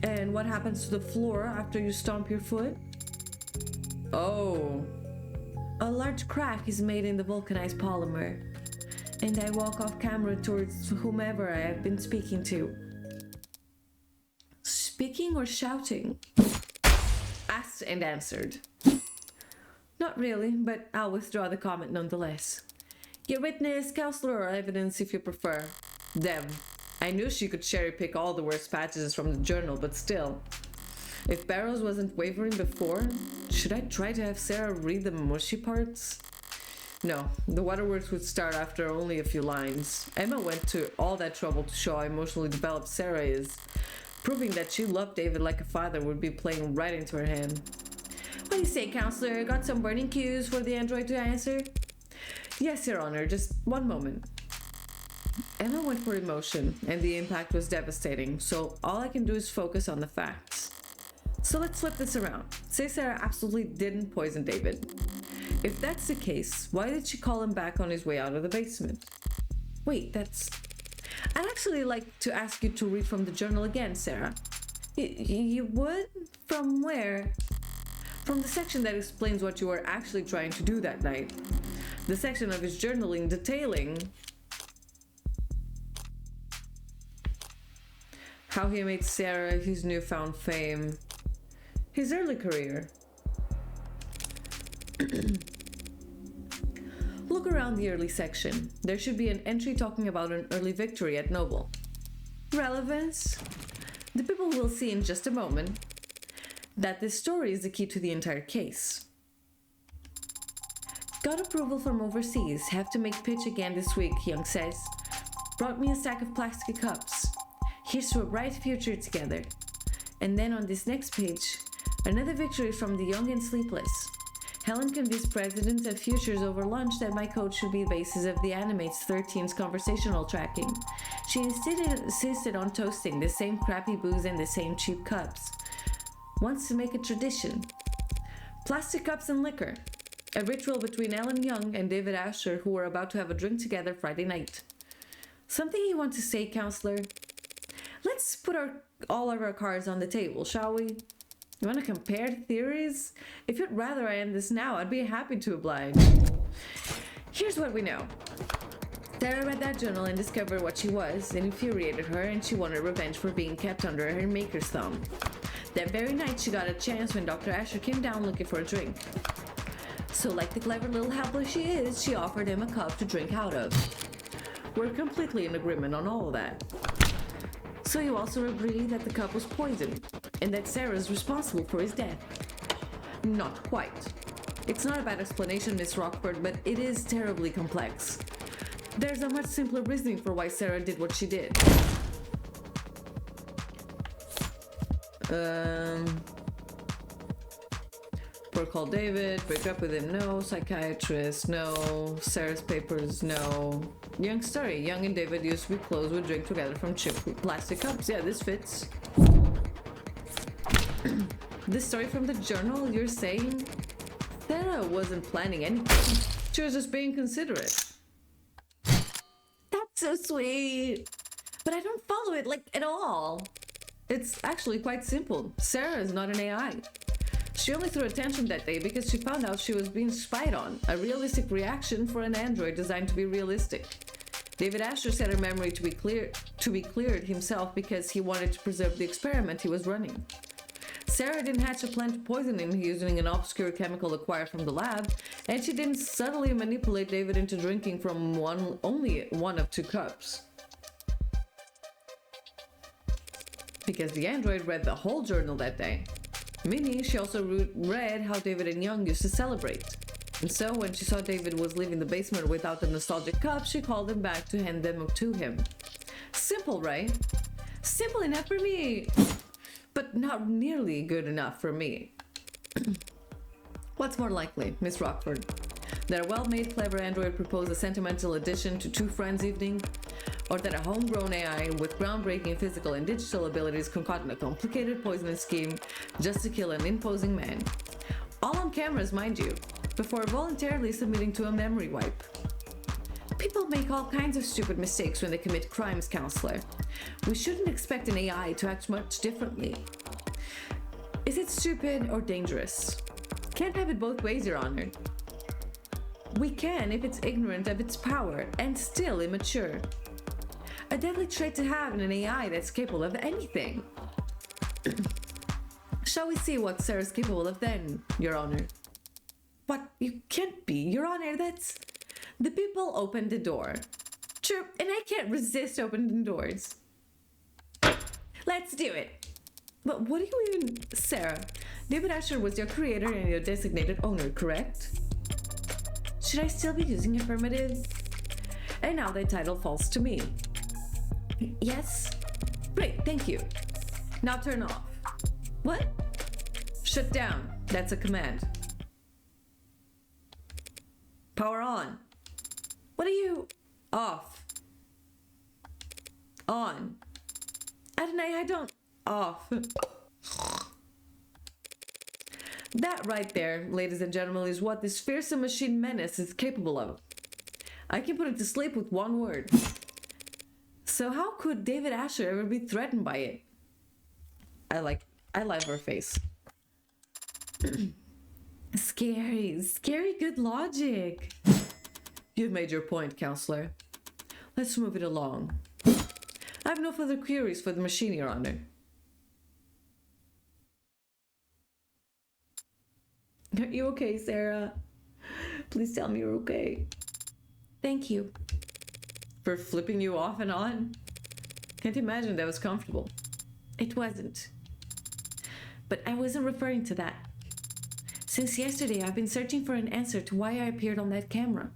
And what happens to the floor after you stomp your foot? Oh. A large crack is made in the vulcanized polymer, and I walk off camera towards whomever I have been speaking to. Speaking or shouting? Asked and answered. Not really, but I'll withdraw the comment nonetheless. Your witness, counselor, or evidence if you prefer. Them. I knew she could cherry pick all the worst passages from the journal, but still. If Barrows wasn't wavering before, should I try to have Sarah read the mushy parts? No, the waterworks would start after only a few lines. Emma went to all that trouble to show how emotionally developed Sarah is. Proving that she loved David like a father would be playing right into her hand. What do you say, counselor? Got some burning cues for the android to answer? Yes, Your Honor, just one moment. Emma went for emotion, and the impact was devastating, so all I can do is focus on the facts. So let's flip this around. Say Sarah absolutely didn't poison David. If that's the case, why did she call him back on his way out of the basement? Wait, I'd actually like to ask you to read from the journal again, Sarah. You would? From where? From the section that explains what you were actually trying to do that night. The section of his journaling detailing how he made Sarah his newfound fame, his early career. Look around the early section. There should be an entry talking about an early victory at Noble. Relevance? The people will see in just a moment that this story is the key to the entire case. Got approval from overseas. Have to make pitch again this week, Young says. Brought me a stack of plastic cups. Here's to a bright future together. And then on this next page, another victory from the young and sleepless. Helen convinced President of Futures over lunch that my code should be the basis of the Animates 13's conversational tracking. She insisted on toasting the same crappy booze and the same cheap cups. Wants to make a tradition. Plastic cups and liquor. A ritual between Ellen Young and David Asher, who were about to have a drink together Friday night. Something you want to say, counselor? Let's put all of our cards on the table, shall we? You want to compare theories? If you'd rather I end this now, I'd be happy to oblige. Here's what we know. Sarah read that journal and discovered what she was. It infuriated her, and she wanted revenge for being kept under her maker's thumb. That very night, she got a chance when Dr. Asher came down looking for a drink. So like the clever little helper she is, she offered him a cup to drink out of. We're completely in agreement on all of that. So you also agree that the cup was poisoned, and that Sarah's responsible for his death? Not quite. It's not a bad explanation, Miss Rockford, but it is terribly complex. There's a much simpler reasoning for why Sarah did what she did. Poor call David, break up with him, no. Psychiatrist, no. Sarah's papers, no. Young story, Young and David used to be close, would drink together from cheap plastic cups. Yeah, this fits. This story from the journal, you're saying? Sarah wasn't planning anything. She was just being considerate. That's so sweet. But I don't follow it, like, at all. It's actually quite simple. Sarah is not an AI. She only threw a tantrum that day because she found out she was being spied on. A realistic reaction for an android designed to be realistic. David Asher set her memory to be cleared himself because he wanted to preserve the experiment he was running. Sarah didn't hatch a plan to poison him using an obscure chemical acquired from the lab, and she didn't subtly manipulate David into drinking from only one of 2 cups. Because the android read the whole journal that day. Meaning she also read how David and Young used to celebrate. And so when she saw David was leaving the basement without the nostalgic cup, she called him back to hand them to him. Simple, right? Simple enough for me, but not nearly good enough for me. What's more likely, Miss Rockford? That a well-made, clever android proposed a sentimental addition to 2 friends' evening? Or that a homegrown AI with groundbreaking physical and digital abilities concocted a complicated poisonous scheme just to kill an imposing man? All on cameras, mind you, before voluntarily submitting to a memory wipe. People make all kinds of stupid mistakes when they commit crimes, Counselor. We shouldn't expect an AI to act much differently. Is it stupid or dangerous? Can't have it both ways, Your Honor. We can if it's ignorant of its power and still immature. A deadly trait to have in an AI that's capable of anything. Shall we see what Sarah's capable of then, Your Honor? What? You can't be, Your Honor, that's... The people opened the door. True, and I can't resist opening doors. Let's do it. But what do you even... Sarah, David Asher was your creator and your designated owner, correct? Should I still be using affirmative? And now the title falls to me. Yes? Great, thank you. Now turn off. What? Shut down. That's a command. Power on. What are you... Off. On. Adonai, I don't... Off. That right there, ladies and gentlemen, is what this fearsome machine menace is capable of. I can put it to sleep with one word. So how could David Asher ever be threatened by it? I love her face. Scary good logic. You've made your point, Counselor. Let's move it along. I have no further queries for the machine, Your Honor. Are you okay, Sarah? Please tell me you're okay. Thank you. For flipping you off and on? Can't imagine that was comfortable. It wasn't. But I wasn't referring to that. Since yesterday, I've been searching for an answer to why I appeared on that camera.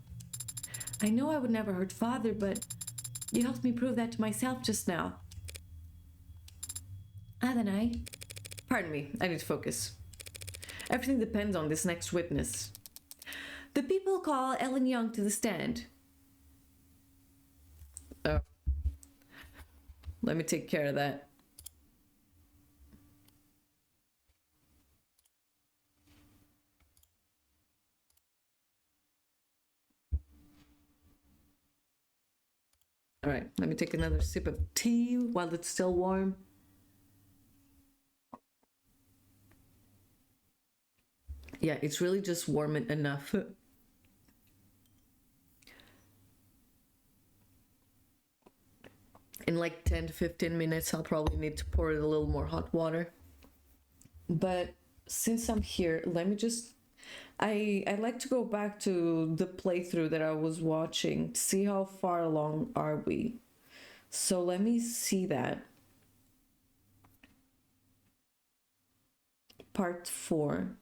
I know I would never hurt Father, but you helped me prove that to myself just now. Adonai. Pardon me, I need to focus. Everything depends on this next witness. The people call Ellen Young to the stand. Oh. Let me take care of that. All right, let me take another sip of tea while it's still warm. Yeah, it's really just warm enough. In like 10 to 15 minutes, I'll probably need to pour it a little more hot water. But since I'm here, let me just... I'd like to go back to the playthrough that I was watching to see how far along are we. So let me see that. Part 4.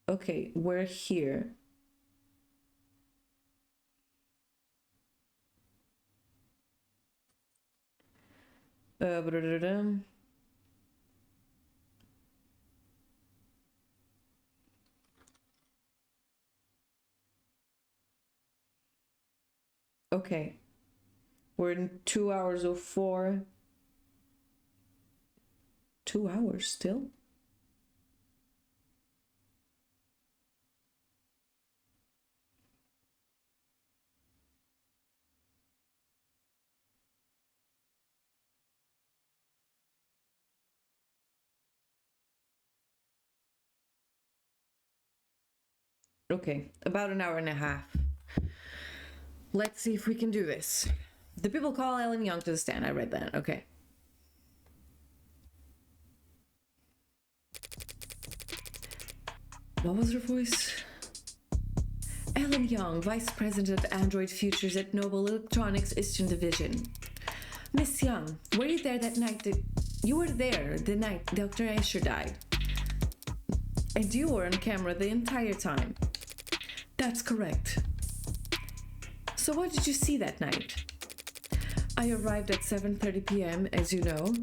Okay, we're here. Okay. We're in 2 hours or 4. 2 hours still? Okay, about an hour and a half. Let's see if we can do this. The people call Ellen Young to the stand. I read that. Okay. What was her voice? Ellen Young, Vice President of Android Futures at Noble Electronics Eastern Division. Miss Young, were you there that night you were there the night Dr. Asher died? And you were on camera the entire time? That's correct. So what did you see that night? I arrived at 7:30 p.m., as you know.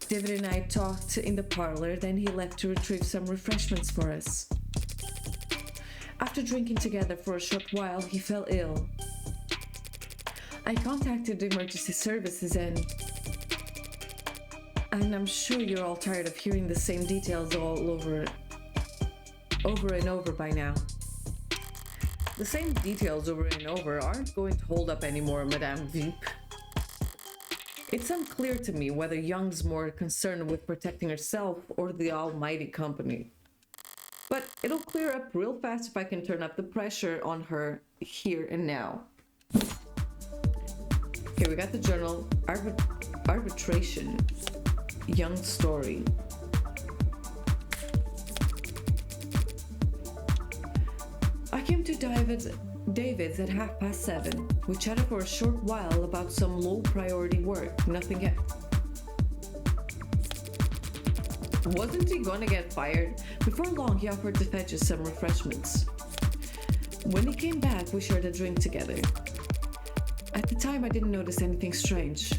David and I talked in the parlor, then he left to retrieve some refreshments for us. After drinking together for a short while, he fell ill. I contacted emergency services and I'm sure you're all tired of hearing the same details all over and over by now. The same details over and over aren't going to hold up anymore, Madame Veep. It's unclear to me whether Young's more concerned with protecting herself or the almighty company. But it'll clear up real fast if I can turn up the pressure on her here and now. Okay, we got the journal. Arbitration. Young's story. I came to David's at 7:30. We chatted for a short while about some low priority work. Nothing yet. Wasn't he gonna get fired? Before long, he offered to fetch us some refreshments. When he came back, we shared a drink together. At the time, I didn't notice anything strange.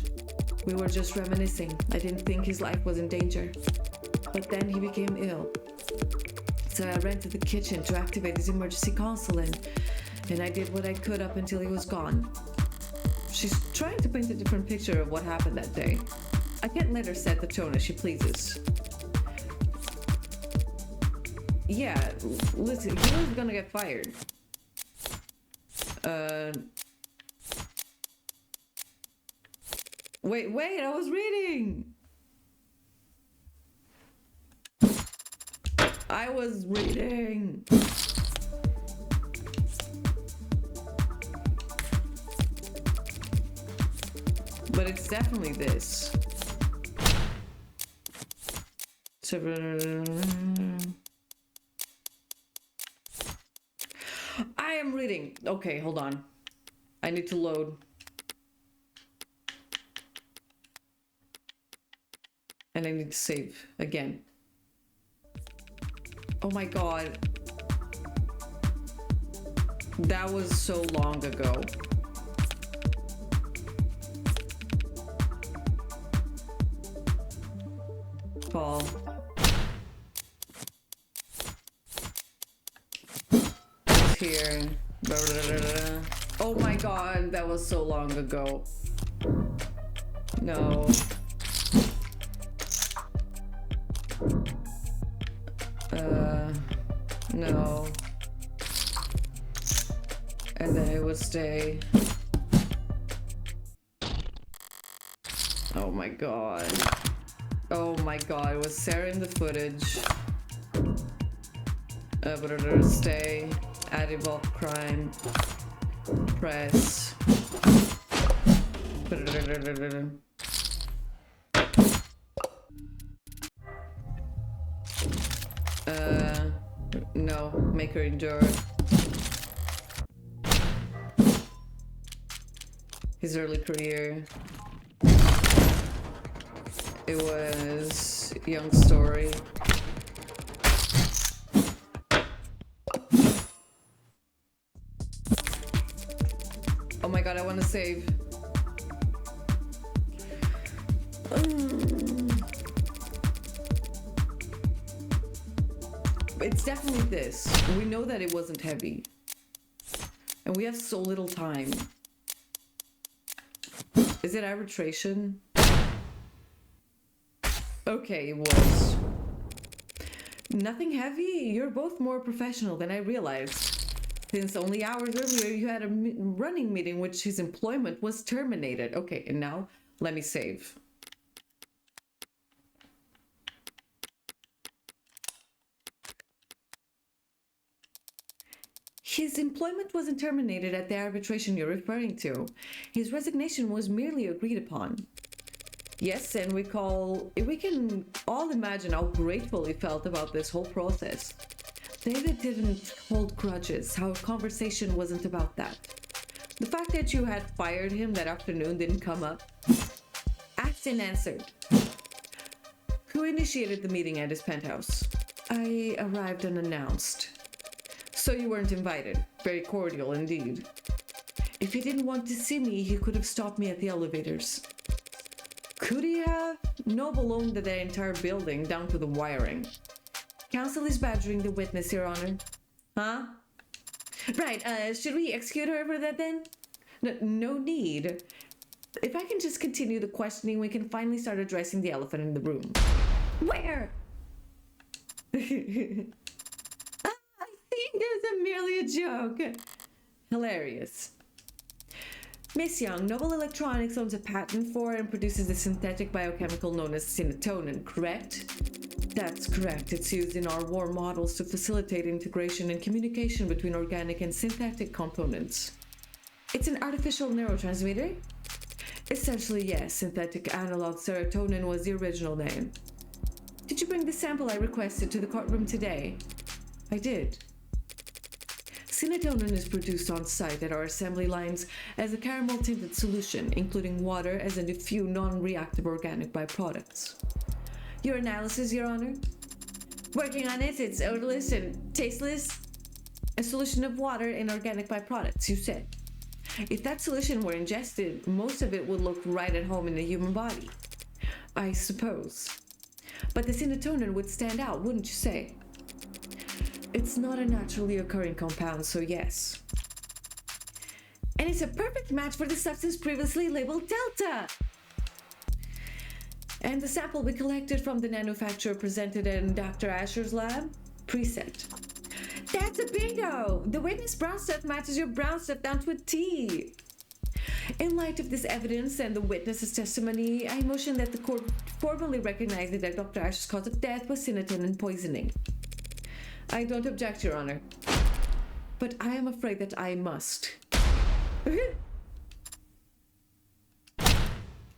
We were just reminiscing. I didn't think his life was in danger. But then he became ill. So I ran to the kitchen to activate his emergency console and I did what I could up until he was gone. She's trying to paint a different picture of what happened that day. I can't let her set the tone as she pleases. Yeah, listen, he was gonna get fired. Wait, I was reading! I was reading! But it's definitely this. I am reading. Okay, hold on. I need to load. And I need to save again. Oh my god. That was so long ago. Paul. Here. Oh my god, that was so long ago. No. No. And then it would stay. Oh my god. Oh my god, it was Sarah in the footage. But stay. Add evolve crime. Press. No, make her endure. His early career. It was Young's story. Oh my god, I want to save. It's definitely this. We know that it wasn't heavy. And we have so little time. Is it arbitration? Okay, it was. Nothing heavy? You're both more professional than I realized. Since only hours earlier you had a running meeting which his employment was terminated. Okay, and now let me save. His employment wasn't terminated at the arbitration you're referring to. His resignation was merely agreed upon. Yes, and we can all imagine how grateful he felt about this whole process. David didn't hold grudges. Our conversation wasn't about that. The fact that you had fired him that afternoon didn't come up. Asked and answered. Who initiated the meeting at his penthouse? I arrived unannounced. So you weren't invited. Very cordial indeed. If he didn't want to see me, he could have stopped me at the elevators. Could he have? Noble owned the entire building, down to the wiring. Counsel is badgering the witness, Your Honor. Huh? Right, should we execute her for that then? No need. If I can just continue the questioning, we can finally start addressing the elephant in the room. Where? I think it was merely a joke. Hilarious. Miss Young, Noble Electronics owns a patent for and produces a synthetic biochemical known as synatonin, correct? That's correct. It's used in our war models to facilitate integration and communication between organic and synthetic components. It's an artificial neurotransmitter? Essentially, yes. Synthetic analog serotonin was the original name. Did you bring the sample I requested to the courtroom today? I did. Synatonin is produced on site at our assembly lines as a caramel-tinted solution, including water as and a few non-reactive organic byproducts. Your analysis, Your Honor? Working on it, it's odorless and tasteless. A solution of water and organic byproducts, you said. If that solution were ingested, most of it would look right at home in the human body. I suppose. But the synatonin would stand out, wouldn't you say? It's not a naturally occurring compound, so yes. And it's a perfect match for the substance previously labeled Delta! And the sample we collected from the manufacturer presented in Dr. Asher's lab? Preset. That's a bingo! The witness brown stuff matches your brown stuff down to a T. In light of this evidence and the witness's testimony, I motion that the court formally recognize that Dr. Asher's cause of death was synatonin poisoning. I don't object, Your Honor. But I am afraid that I must.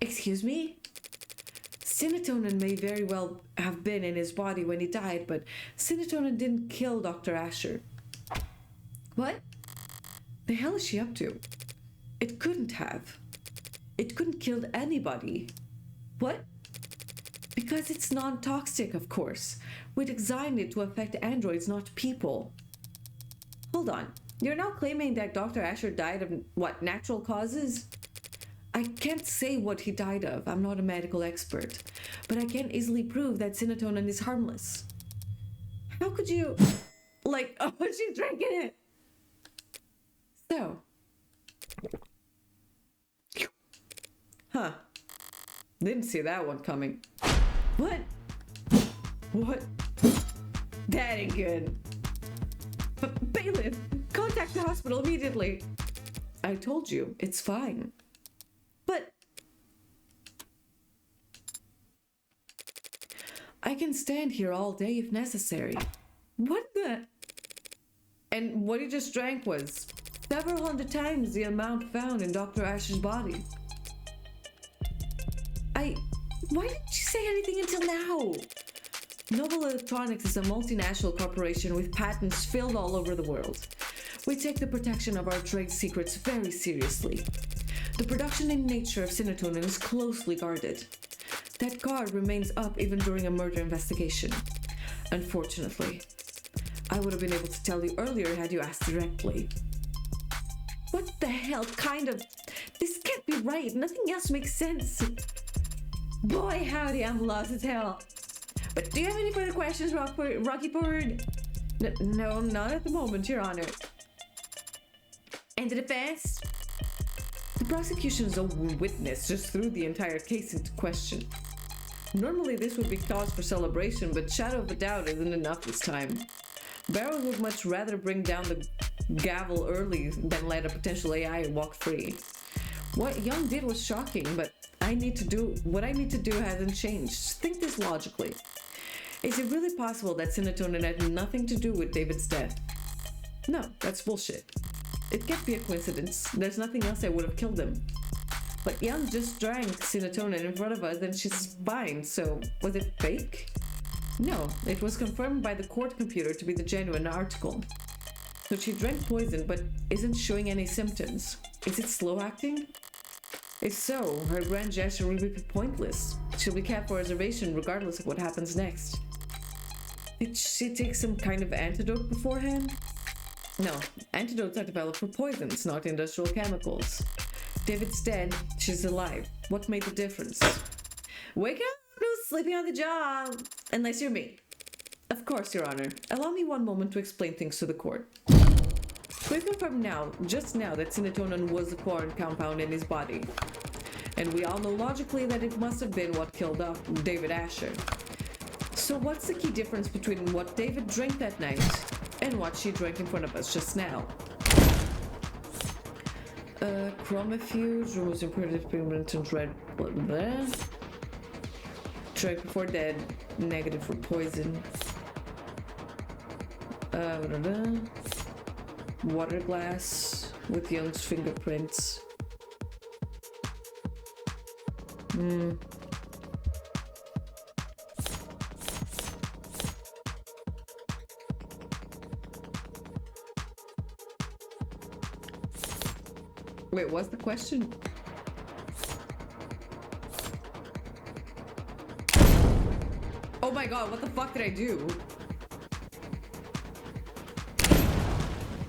Excuse me? Synatonin may very well have been in his body when he died, but synatonin didn't kill Dr. Asher. What? The hell is she up to? It couldn't have. It couldn't kill anybody. What? Because it's non-toxic, of course. We designed it to affect androids, not people. Hold on. You're now claiming that Dr. Asher died of, what, natural causes? I can't say what he died of. I'm not a medical expert. But I can easily prove that synatonin is harmless. How could you... Like, oh, she's drinking it! So... Huh. Didn't see that one coming. What? What? That ain't good. Bailiff, contact the hospital immediately. I told you, it's fine. But... I can stand here all day if necessary. What the... And what he just drank was several hundred times the amount found in Dr. Asher's body. Why didn't you say anything until now? Noble Electronics is a multinational corporation with patents filled all over the world. We take the protection of our trade secrets very seriously. The production and nature of synatonin is closely guarded. That guard remains up even during a murder investigation. Unfortunately, I would have been able to tell you earlier had you asked directly. What the hell kind of... This can't be right. Nothing else makes sense. Boy, howdy, I'm lost as hell. But do you have any further questions, Rocky Ford? No, not at the moment, Your Honor. And the defense? The prosecution's own witness just threw the entire case into question. Normally this would be cause for celebration, but shadow of a doubt isn't enough this time. Barrow would much rather bring down the gavel early than let a potential AI walk free. What Young did was shocking, but what I need to do hasn't changed. Think this logically. Is it really possible that Sinatonen had nothing to do with David's death? No, that's bullshit. It can't be a coincidence. There's nothing else that would have killed him. But Young just drank Sinatonen in front of us and she's fine, so was it fake? No, it was confirmed by the court computer to be the genuine article. So she drank poison but isn't showing any symptoms. Is it slow acting? If so, her grand gesture will be pointless. She'll be kept for reservation regardless of what happens next. Did she take some kind of antidote beforehand? No, antidotes are developed for poisons, not industrial chemicals. David's dead, she's alive. What made the difference? Wake up, no sleeping on the job! Unless you're me. Of course, Your Honor. Allow me one moment to explain things to the court. We've confirmed just now, that Sinatonen was the foreign compound in his body. And we all know logically that it must have been what killed off David Asher. So what's the key difference between what David drank that night and what she drank in front of us just now? Chromifuge removes impurity pigment and red blood. Drank before dead, negative for poison. Water glass with Young's fingerprints. Wait, what's the question? Oh my god, what the fuck did I do?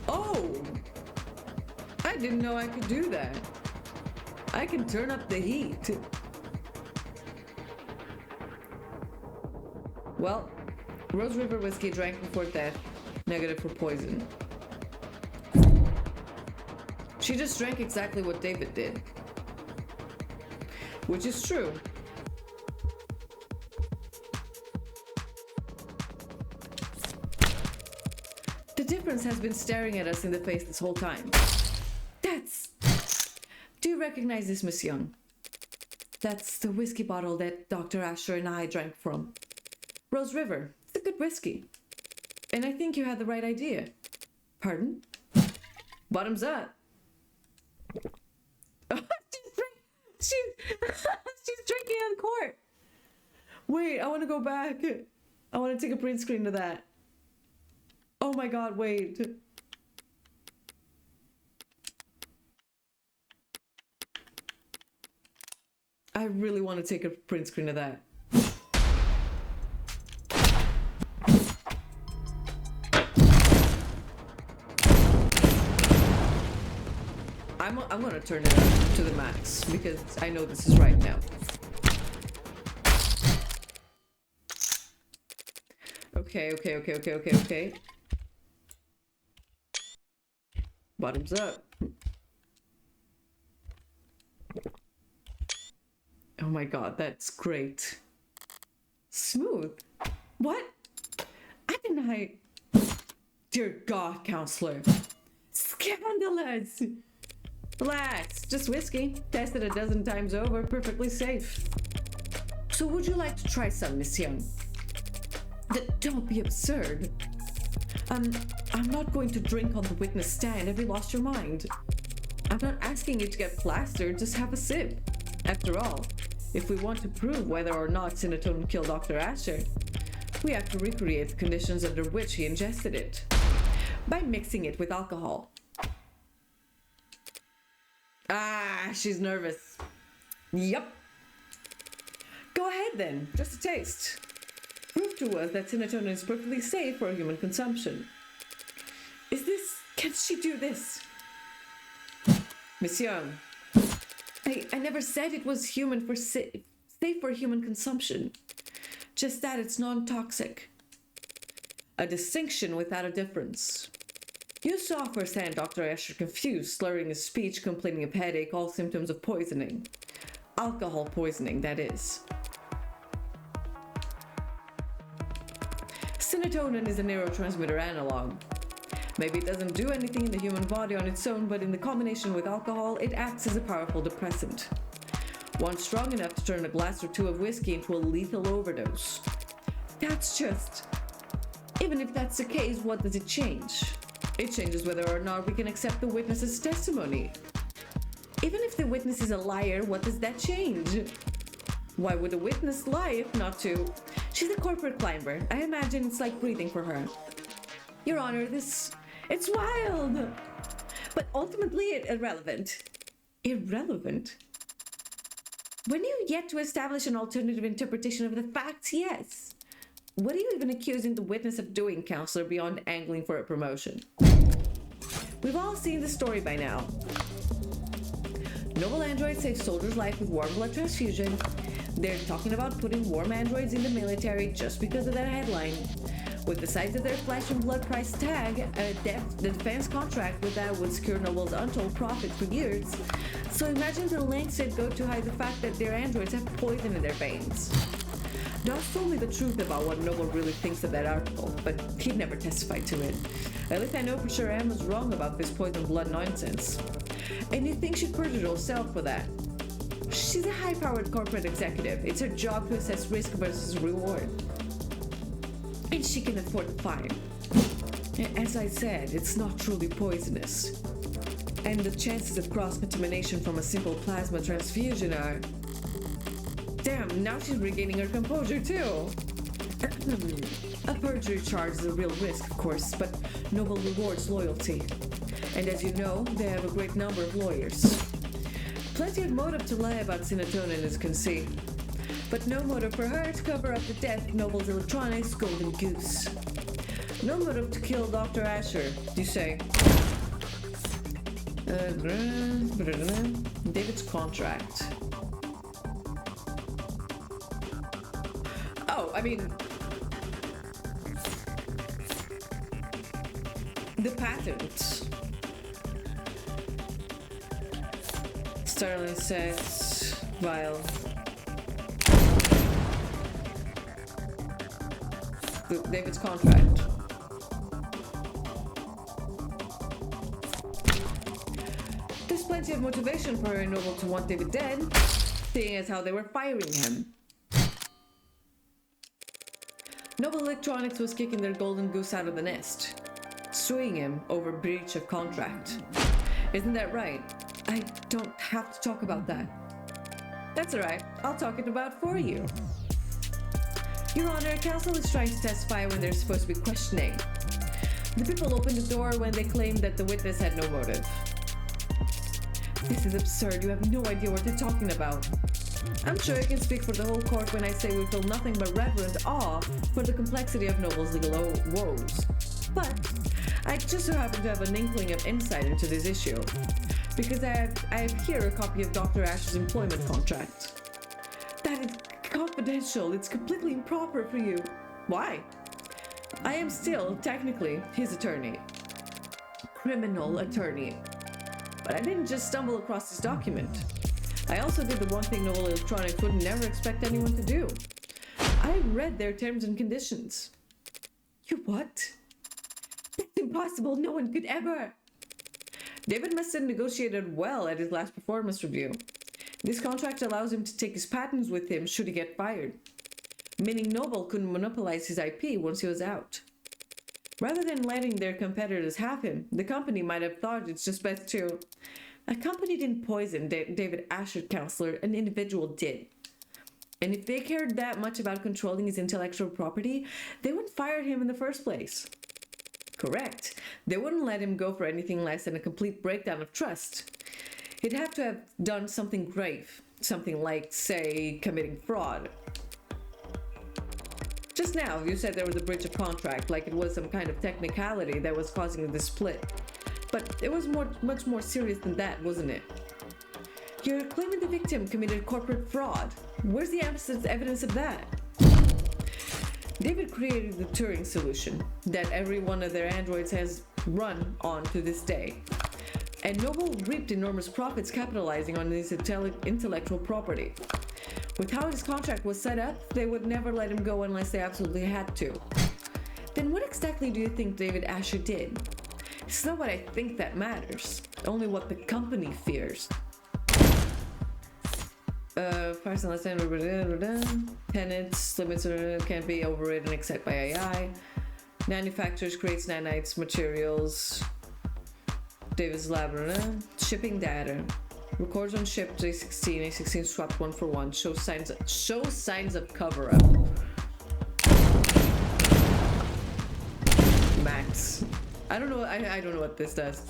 Oh! I didn't know I could do that. I can turn up the heat. Well, Rose River whiskey drank before death, negative for poison. She just drank exactly what David did. Which is true. The difference has been staring at us in the face this whole time. Do you recognize this, Miss Young? That's the whiskey bottle that Dr. Asher and I drank from. Rose River. It's a good whiskey. And I think you had the right idea. Pardon? Bottoms up. She's drinking on court. Wait, I want to go back. I want to take a print screen of that. Oh my god, wait. I really want to take a print screen of that. I'm gonna turn it up to the max because I know this is right now. Okay. Bottoms up. Oh my god, that's great. Smooth. What? I deny. Dear God, counselor. Scandalous. Relax, just whiskey. Tested a dozen times over, perfectly safe. So would you like to try some, Miss Young? Don't be absurd. I'm not going to drink on the witness stand. Have you lost your mind? I'm not asking you to get plastered, just have a sip. After all, if we want to prove whether or not Sinatonen killed Dr. Asher, we have to recreate the conditions under which he ingested it. By mixing it with alcohol. Ah, she's nervous. Yep. Go ahead then, just a taste. Prove to us that Sinatonen is perfectly safe for human consumption. Can she do this? Miss Young, I never said it was safe for human consumption. Just that it's non-toxic. A distinction without a difference. You saw firsthand Dr. Asher confused, slurring his speech, complaining of headache, all symptoms of poisoning. Alcohol poisoning, that is. Serotonin is a neurotransmitter analog. Maybe it doesn't do anything in the human body on its own, but in the combination with alcohol, it acts as a powerful depressant. One strong enough to turn a glass or two of whiskey into a lethal overdose. That's just... Even if that's the case, what does it change? It changes whether or not we can accept the witness's testimony. Even if the witness is a liar, what does that change? Why would a witness lie if not to? She's a corporate climber. I imagine it's like breathing for her. Your Honor, it's wild! But ultimately irrelevant. Irrelevant? When you've yet to establish an alternative interpretation of the facts, yes. What are you even accusing the witness of doing, Counselor, beyond angling for a promotion? We've all seen the story by now. Noble android saves soldier's life with warm blood transfusion. They're talking about putting warm androids in the military just because of that headline. With the size of their flesh and blood price tag, the defense contract with that would secure Noble's untold profit for years. So imagine the lengths they'd go to hide the fact that their androids have poison in their veins. Doss told me the truth about what Noble really thinks of that article, but he'd never testified to it. At least I know for sure Anne was wrong about this poison blood nonsense. And you think she'd perjured herself for that? She's a high-powered corporate executive. It's her job to assess risk versus reward. And she can afford the fine. As I said, it's not truly poisonous. And the chances of cross-contamination from a simple plasma transfusion are... Damn, now she's regaining her composure too. A perjury charge is a real risk, of course, but Noble rewards loyalty. And as you know, they have a great number of lawyers. Plenty of motive to lie about serotonin, as you can see. But no motive for her to cover up the death of Noble's electronics golden goose. No motive to kill Dr. Asher, you say. David's contract. Oh, I mean... the patent. Sterling says, while... David's contract. There's plenty of motivation for her and Noble to want David dead, seeing as how they were firing him. Noble Electronics was kicking their golden goose out of the nest, suing him over breach of contract. Isn't that right? I don't have to talk about that. That's alright, I'll talk it about for you. Your Honor, counsel is trying to testify when they're supposed to be questioning. The people opened the door when they claimed that the witness had no motive. This is absurd. You have no idea what they're talking about. I'm sure I can speak for the whole court when I say we feel nothing but reverent awe for the complexity of Noble's legal woes. But I just so happen to have an inkling of insight into this issue, because I have here a copy of Dr. Ash's employment contract. That is confidential. It's completely improper for you. Why? I am still, technically, his attorney. Criminal attorney. But I didn't just stumble across this document. I also did the one thing Noble Electronics would never expect anyone to do. I read their terms and conditions. You what? That's impossible. No one could ever. David must have negotiated well at his last performance review. This contract allows him to take his patents with him should he get fired, meaning Noble couldn't monopolize his IP once he was out. Rather than letting their competitors have him, the company might have thought it's just best to... A company didn't poison David Asher, counselor, an individual did. And if they cared that much about controlling his intellectual property, they wouldn't fire him in the first place. Correct. They wouldn't let him go for anything less than a complete breakdown of trust. He'd have to have done something grave, something like, say, committing fraud. Just now, you said there was a breach of contract, like it was some kind of technicality that was causing the split. But it was much more serious than that, wasn't it? You're claiming the victim committed corporate fraud. Where's the evidence of that? David created the Turing solution, that every one of their androids has run on to this day. And Noble reaped enormous profits capitalizing on this intellectual property. With how his contract was set up, they would never let him go unless they absolutely had to. Then what exactly do you think David Asher did? It's not what I think that matters, only what the company fears. Price and less tenants, limits can't be overridden except by AI. Manufacturers creates nanites materials. David's lab, shipping data. Records on ship A16, A16 swapped 1-for-1. Show signs of cover-up. Max. I don't know. I don't know what this does.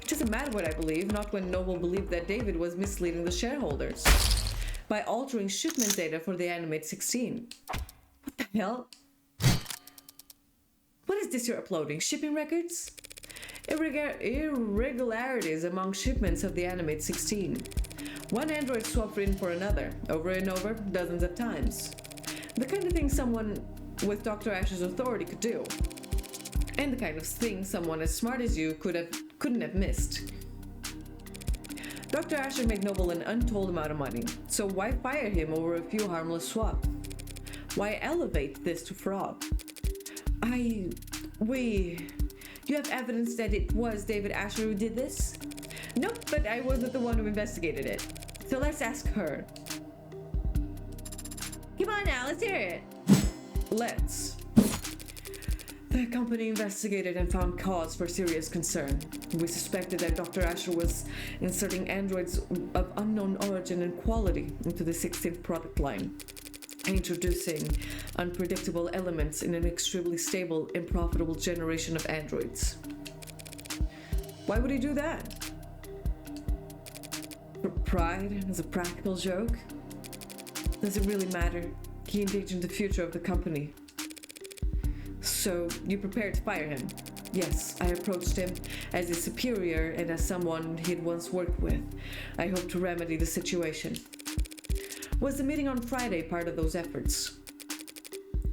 It doesn't matter what I believe. Not when Noble believed that David was misleading the shareholders by altering shipment data for the Animate 16. What the hell? What is this you're uploading? Shipping records? Irregularities among shipments of the Animate 16. One android swapped in for another, over and over, dozens of times. The kind of thing someone with Dr. Asher's authority could do. And the kind of thing someone as smart as you couldn't have missed. Dr. Asher made Noble an untold amount of money, so why fire him over a few harmless swaps? Why elevate this to fraud? You have evidence that it was David Asher who did this? Nope, but I wasn't the one who investigated it. So let's ask her. Come on now, let's hear it. Let's. The company investigated and found cause for serious concern. We suspected that Dr. Asher was inserting androids of unknown origin and quality into the 16th product line, introducing unpredictable elements in an extremely stable and profitable generation of androids. Why would he do that? For pride, as a practical joke? Does it really matter? He endangered the future of the company. So, you prepared to fire him? Yes, I approached him as his superior and as someone he'd once worked with. I hope to remedy the situation. Was the meeting on Friday part of those efforts?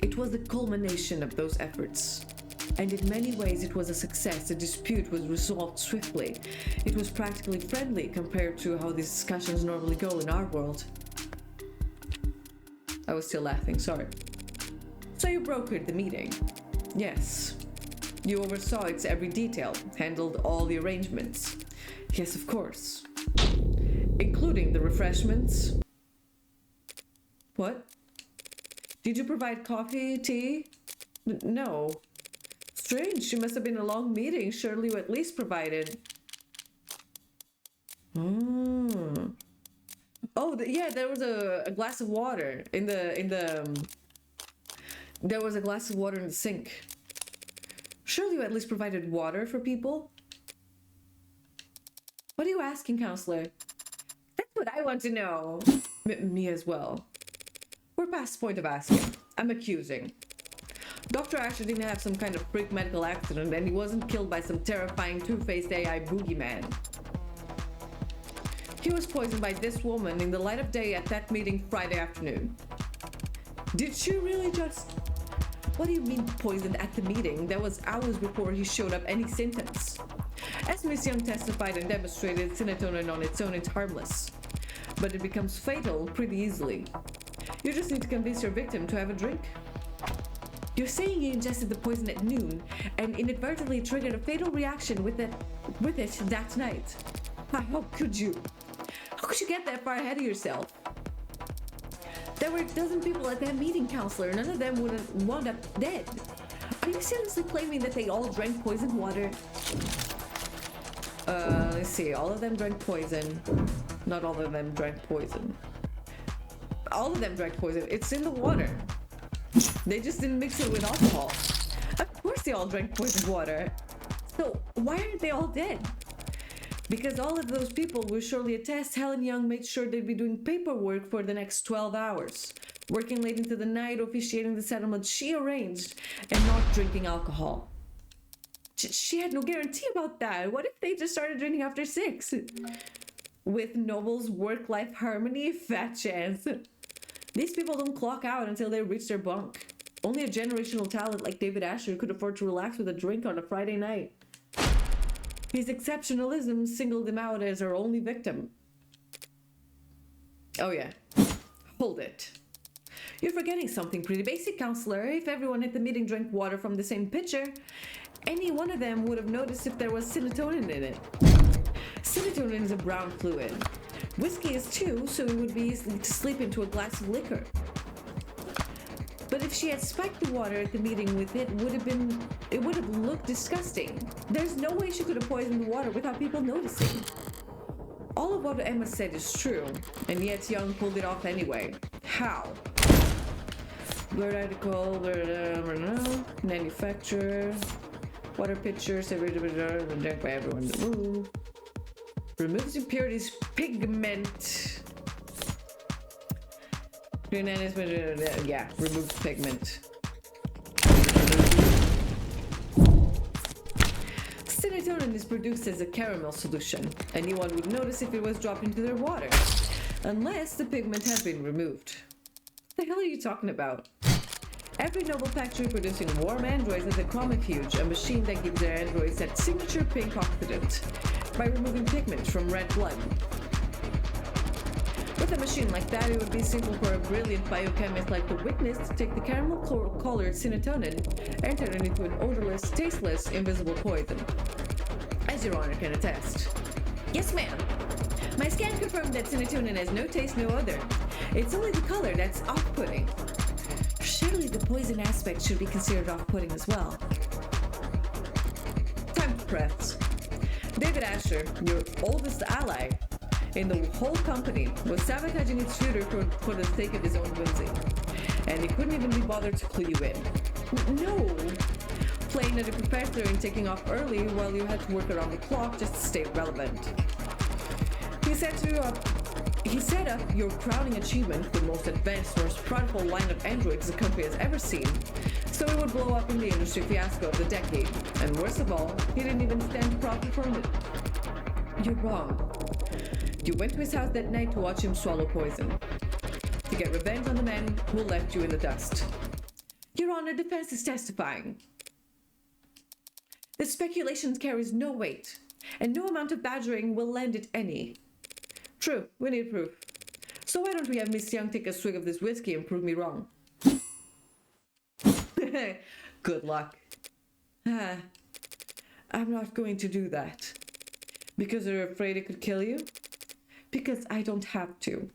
It was the culmination of those efforts. And in many ways it was a success. The dispute was resolved swiftly. It was practically friendly compared to how these discussions normally go in our world. I was still laughing, sorry. So you brokered the meeting? Yes. You oversaw its every detail, handled all the arrangements? Yes, of course. Including the refreshments? What? Did you provide coffee, tea? No. Strange, it must have been a long meeting. Surely you at least provided. Oh, yeah, there was a glass of water there was a glass of water in the sink. Surely you at least provided water for people? What are you asking, counselor? That's what I want to know. Me as well. We're past the point of asking. I'm accusing. Dr. Asher didn't have some kind of freak medical accident, and he wasn't killed by some terrifying two-faced AI boogeyman. He was poisoned by this woman in the light of day at that meeting Friday afternoon. Did she really just... What do you mean poisoned at the meeting? That was hours before he showed up any symptoms. As Miss Young testified and demonstrated, serotonin on its own is harmless. But it becomes fatal pretty easily. You just need to convince your victim to have a drink. You're saying he ingested the poison at noon and inadvertently triggered a fatal reaction with it that night. How could you? How could you get that far ahead of yourself? There were a dozen people at that meeting, counselor. None of them would have wound up dead. Are you seriously claiming that they all drank poisoned water? Let's see. All of them drank poison. Not all of them drank poison. All of them drank poison. It's in the water. They just didn't mix it with alcohol. Of course they all drank poisoned water. So why aren't they all dead? Because all of those people will surely attest Helen Young made sure they'd be doing paperwork for the next 12 hours, working late into the night, officiating the settlement she arranged, and not drinking alcohol. She had no guarantee about that. What if they just started drinking after 6? With Noble's work-life harmony, fat chance. These people don't clock out until they reach their bunk. Only a generational talent like David Asher could afford to relax with a drink on a Friday night. His exceptionalism singled him out as our only victim. Oh yeah, hold it. You're forgetting something pretty basic, counselor. If everyone at the meeting drank water from the same pitcher, any one of them would have noticed if there was serotonin in it. Serotonin is a brown fluid. Whiskey is too, so it would be easy to sleep into a glass of liquor. But if she had spiked the water at the meeting with it, it would have looked disgusting. There's no way she could have poisoned the water without people noticing. All of what Emma said is true, and yet Young pulled it off anyway. How? Blurred article, manufacturer, water pitchers, drank by everyone in the room. Removes impurities, pigment. Yeah, removes pigment. Serotonin is produced as a caramel solution. Anyone would notice if it was dropped into their water, unless the pigment had been removed. What the hell are you talking about? Every noble factory producing warm androids has a chromifuge, a machine that gives their androids that signature pink oxidant by removing pigment from red blood. With a machine like that, it would be simple for a brilliant biochemist like the witness to take the caramel-colored serotonin and turn it into an odorless, tasteless, invisible poison. As Your Honor can attest. Yes, ma'am. My scan confirmed that serotonin has no taste, no odor. It's only the color that's off-putting. Surely the poison aspect should be considered off-putting as well. Time to press. David Asher, your oldest ally in the whole company, was sabotaging its future for the sake of his own whimsy. And he couldn't even be bothered to clue you in. No! Playing at a professor and taking off early while you had to work around the clock just to stay relevant. He set up your crowning achievement, the most advanced, most prideful line of androids the country has ever seen, so it would blow up in the industry fiasco of the decade. And worst of all, he didn't even stand to profit from it. You're wrong. You went to his house that night to watch him swallow poison, to get revenge on the man who left you in the dust. Your Honor, defense is testifying. The speculation carries no weight, and no amount of badgering will lend it any. True, we need proof. So why don't we have Miss Young take a swig of this whiskey and prove me wrong? Good luck. I'm not going to do that. Because you're afraid it could kill you? Because I don't have to.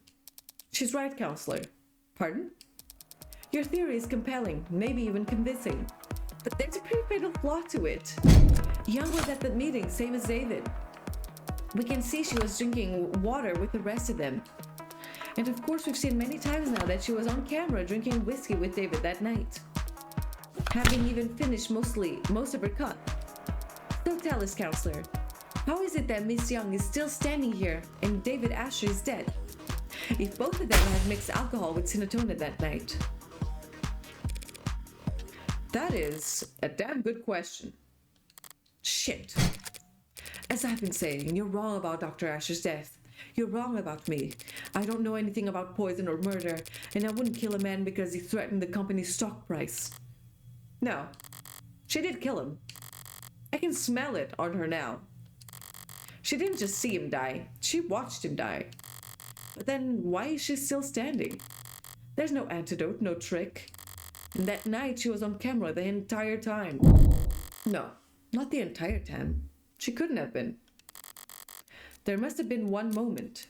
She's right, counselor. Pardon? Your theory is compelling, maybe even convincing. But there's a pretty fatal flaw to it. Young was at the meeting, same as David. We can see she was drinking water with the rest of them. And of course we've seen many times now that she was on camera drinking whiskey with David that night. Having even finished most of her cup. So tell us, counselor, how is it that Miss Young is still standing here and David Asher is dead? If both of them had mixed alcohol with serotonin that night. That is a damn good question. Shit. As I've been saying, you're wrong about Dr. Asher's death. You're wrong about me. I don't know anything about poison or murder, and I wouldn't kill a man because he threatened the company's stock price. No, she did kill him. I can smell it on her now. She didn't just see him die, she watched him die. But then why is she still standing? There's no antidote, no trick. And that night she was on camera the entire time. No, not the entire time. She couldn't have been. There must have been one moment.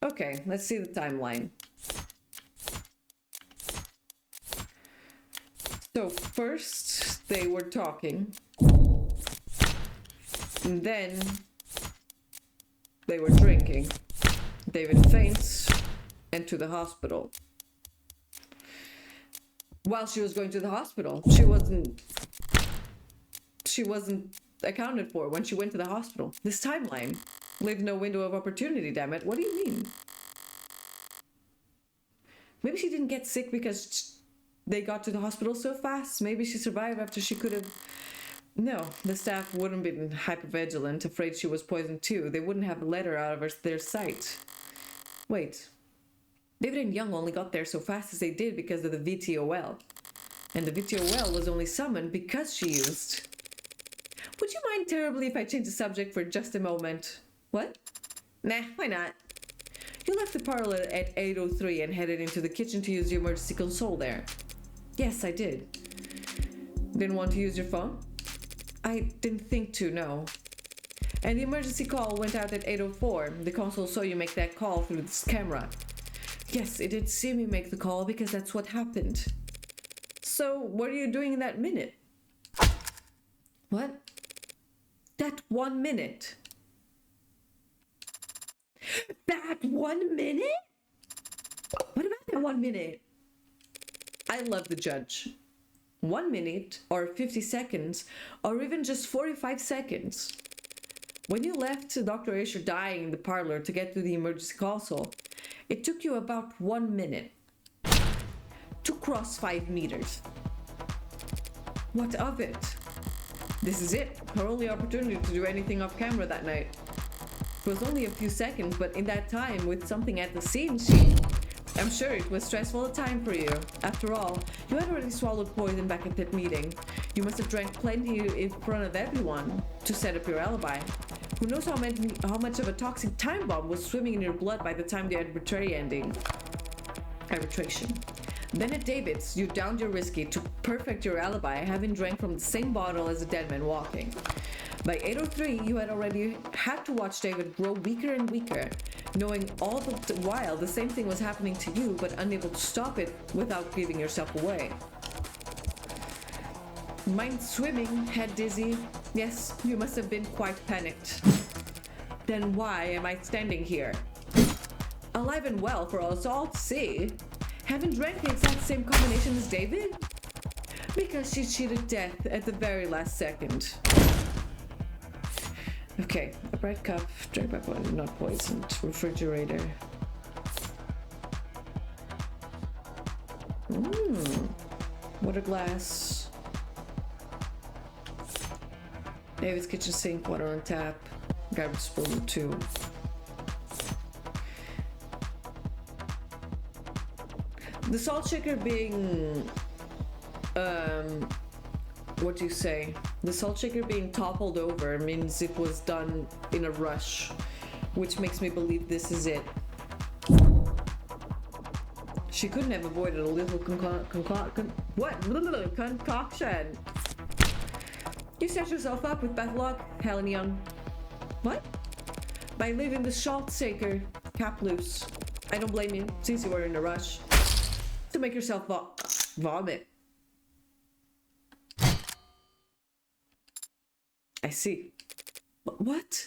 Okay, let's see the timeline. So first they were talking, and then they were drinking. David faints and to the hospital. While she was going to the hospital, she wasn't accounted for when she went to the hospital. This timeline leaves no window of opportunity, damn it. What do you mean? Maybe she didn't get sick because they got to the hospital so fast. Maybe she survived after she could have... No, the staff wouldn't have been hypervigilant, afraid she was poisoned too. They wouldn't have let her out of their sight. Wait. David and Young only got there so fast as they did because of the VTOL. And the VTOL was only summoned because she used... Would you mind terribly if I change the subject for just a moment? What? Nah, why not? You left the parlor at 8:03 and headed into the kitchen to use the emergency console there. Yes, I did. Didn't want to use your phone? I didn't think to, no. And the emergency call went out at 8:04. The console saw you make that call through this camera. Yes, it did see me make the call because that's what happened. So, what are you doing in that minute? What? That 1 minute? That 1 minute? What about that 1 minute? I love the judge. 1 minute, or 50 seconds, or even just 45 seconds. When you left Dr. Asher dying in the parlor to get to the emergency console, it took you about 1 minute to cross 5 meters. What of it? This is it, her only opportunity to do anything off camera that night. It was only a few seconds, but in that time, with something at the scene, I'm sure it was stressful time for you. After all, you had already swallowed poison back at that meeting. You must have drank plenty in front of everyone to set up your alibi. Who knows how much of a toxic time bomb was swimming in your blood by the time the arbitration. Then at David's, you downed your whiskey to perfect your alibi, having drank from the same bottle as the dead man walking. By 8:03, you had already had to watch David grow weaker and weaker, knowing all the while the same thing was happening to you, but unable to stop it without giving yourself away. Mind swimming, head dizzy. Yes, you must have been quite panicked. Then why am I standing here? Alive and well for us all to see. Haven't drank the exact same combination as David? Because she cheated death at the very last second. Okay, a bright cup, drank by poison, not poisoned. Refrigerator. Water glass. David's kitchen sink, water on tap. Garbage spoon too. The salt shaker being, what do you say? The salt shaker being toppled over means it was done in a rush, which makes me believe this is it. She couldn't have avoided a little concoction. You set yourself up with bad luck, Helen Young. What? By leaving the salt shaker cap loose. I don't blame you, since you were in a rush. To make yourself vomit. I see. What?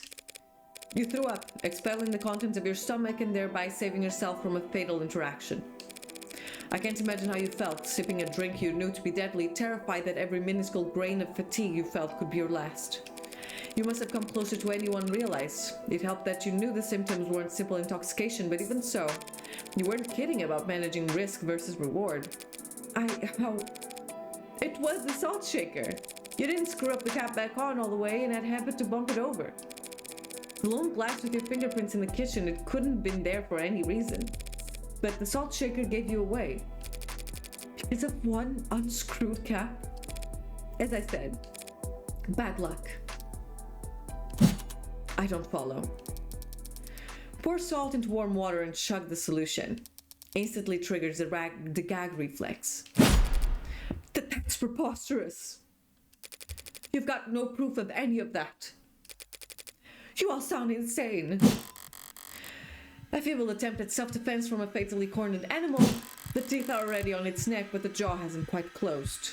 You threw up, expelling the contents of your stomach and thereby saving yourself from a fatal interaction. I can't imagine how you felt, sipping a drink you knew to be deadly, terrified that every minuscule grain of fatigue you felt could be your last. You must have come closer to anyone realized. It helped that you knew the symptoms weren't simple intoxication, but even so, you weren't kidding about managing risk versus reward. It was the salt shaker. You didn't screw up the cap back on all the way and had happened to bump it over. The lone glass with your fingerprints in the kitchen, it couldn't have been there for any reason. But the salt shaker gave you away. Because of one unscrewed cap. As I said, bad luck. I don't follow. Pour salt into warm water and chug the solution. Instantly triggers the gag reflex. That's preposterous. You've got no proof of any of that. You all sound insane. A feeble attempt at self-defense from a fatally cornered animal. The teeth are already on its neck, but the jaw hasn't quite closed.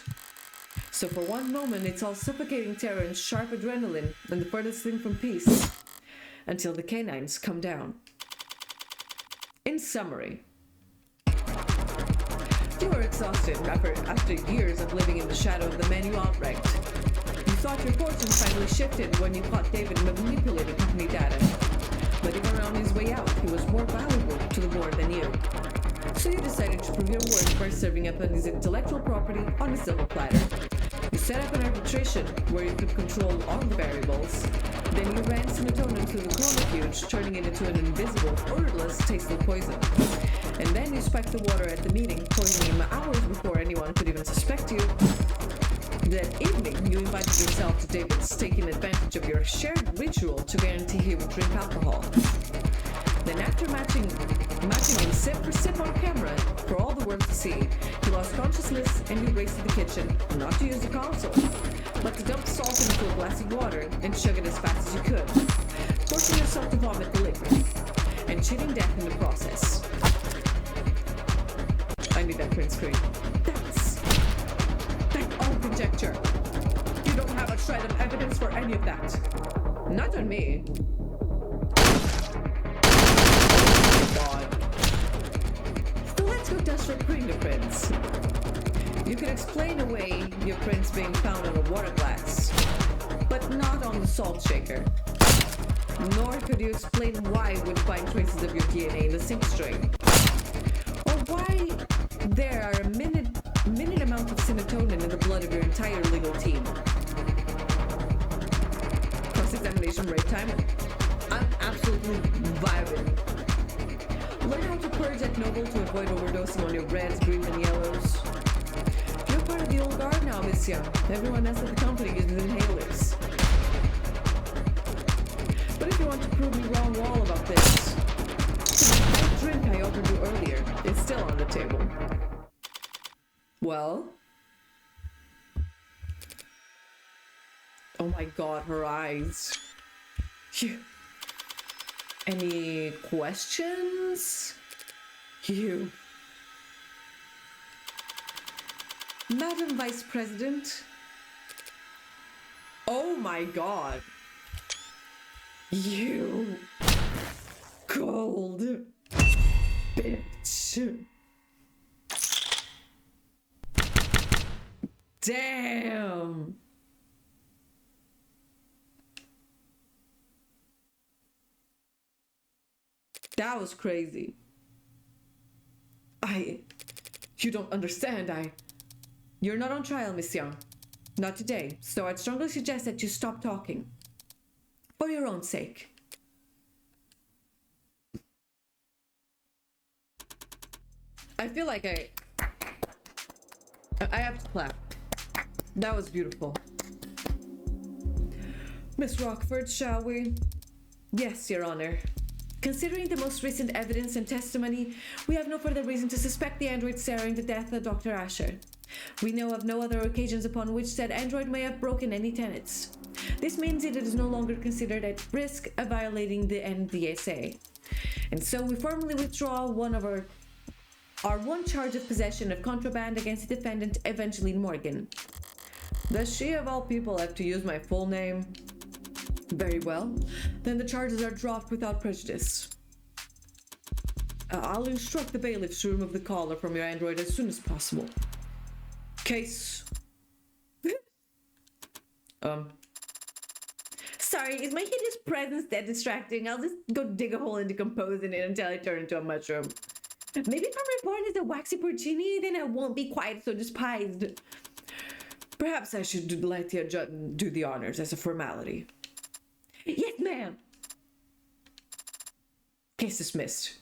So for one moment, it's all suffocating terror and sharp adrenaline, and the furthest thing from peace. Until the canines come down. In summary, you were exhausted after years of living in the shadow of the man you outranked. You thought your fortune finally shifted when you caught David manipulating company data. But even on his way out, he was more valuable to the board than you. So you decided to prove your worth by serving up his intellectual property on a silver platter. You set up an arbitration where you could control all the variables. Then you ran serotonin through the chromofuge, turning it into an invisible, odorless, tasteless poison. And then you spiked the water at the meeting, poisoning him hours before anyone could even suspect you. That evening, you invited yourself to David's, taking advantage of your shared ritual to guarantee he would drink alcohol. Then after matching him sip for sip on camera for all the world to see, you lost consciousness and you raced to the kitchen, not to use the console, but to dump salt into a glass of water and chug it as fast as you could, forcing yourself to vomit the liquid, and cheating death in the process. I need that print screen. That's all conjecture. You don't have a shred of evidence for any of that. Not on me. So let's go dust for fingerprints. You can explain away your prints being found on a water glass, but not on the salt shaker. Nor could you explain why you would find traces of your DNA in the sink drain, or why there are a minute amount of serotonin in the blood of your entire legal team. Cross-examination break time. I'm absolutely vibing. Learn how to purge at Noble to avoid overdosing on your reds, greens, and yellows. You're part of the old guard now, Miss Young. Everyone else at the company uses inhalers. But if you want to prove me wrong all about this, that drink I offered you earlier is still on the table. Well? Oh my god, her eyes. Phew. Any questions? You. Madam Vice President? Oh my god. You. Cold. Bitch. Damn. That was crazy. You don't understand, You're not on trial, Miss Young. Not today, so I'd strongly suggest that you stop talking. For your own sake. I feel like I have to clap. That was beautiful. Miss Rockford, shall we? Yes, Your Honor. Considering the most recent evidence and testimony, we have no further reason to suspect the android steering the death of Dr. Asher. We know of no other occasions upon which said android may have broken any tenets. This means that it is no longer considered at risk of violating the NDSA. And so we formally withdraw our one charge of possession of contraband against the defendant, Evangeline Morgan. Does she of all people have to use my full name? Very well. Then the charges are dropped without prejudice. I'll instruct the bailiffs to remove the collar from your android as soon as possible. Case. Sorry, is my hideous presence that distracting? I'll just go dig a hole and decompose in it until I turn into a mushroom. Maybe if I'm reborn as a waxy porcini, then I won't be quite so despised. Perhaps I should let the judge do the honors as a formality. Yes, ma'am. Case dismissed.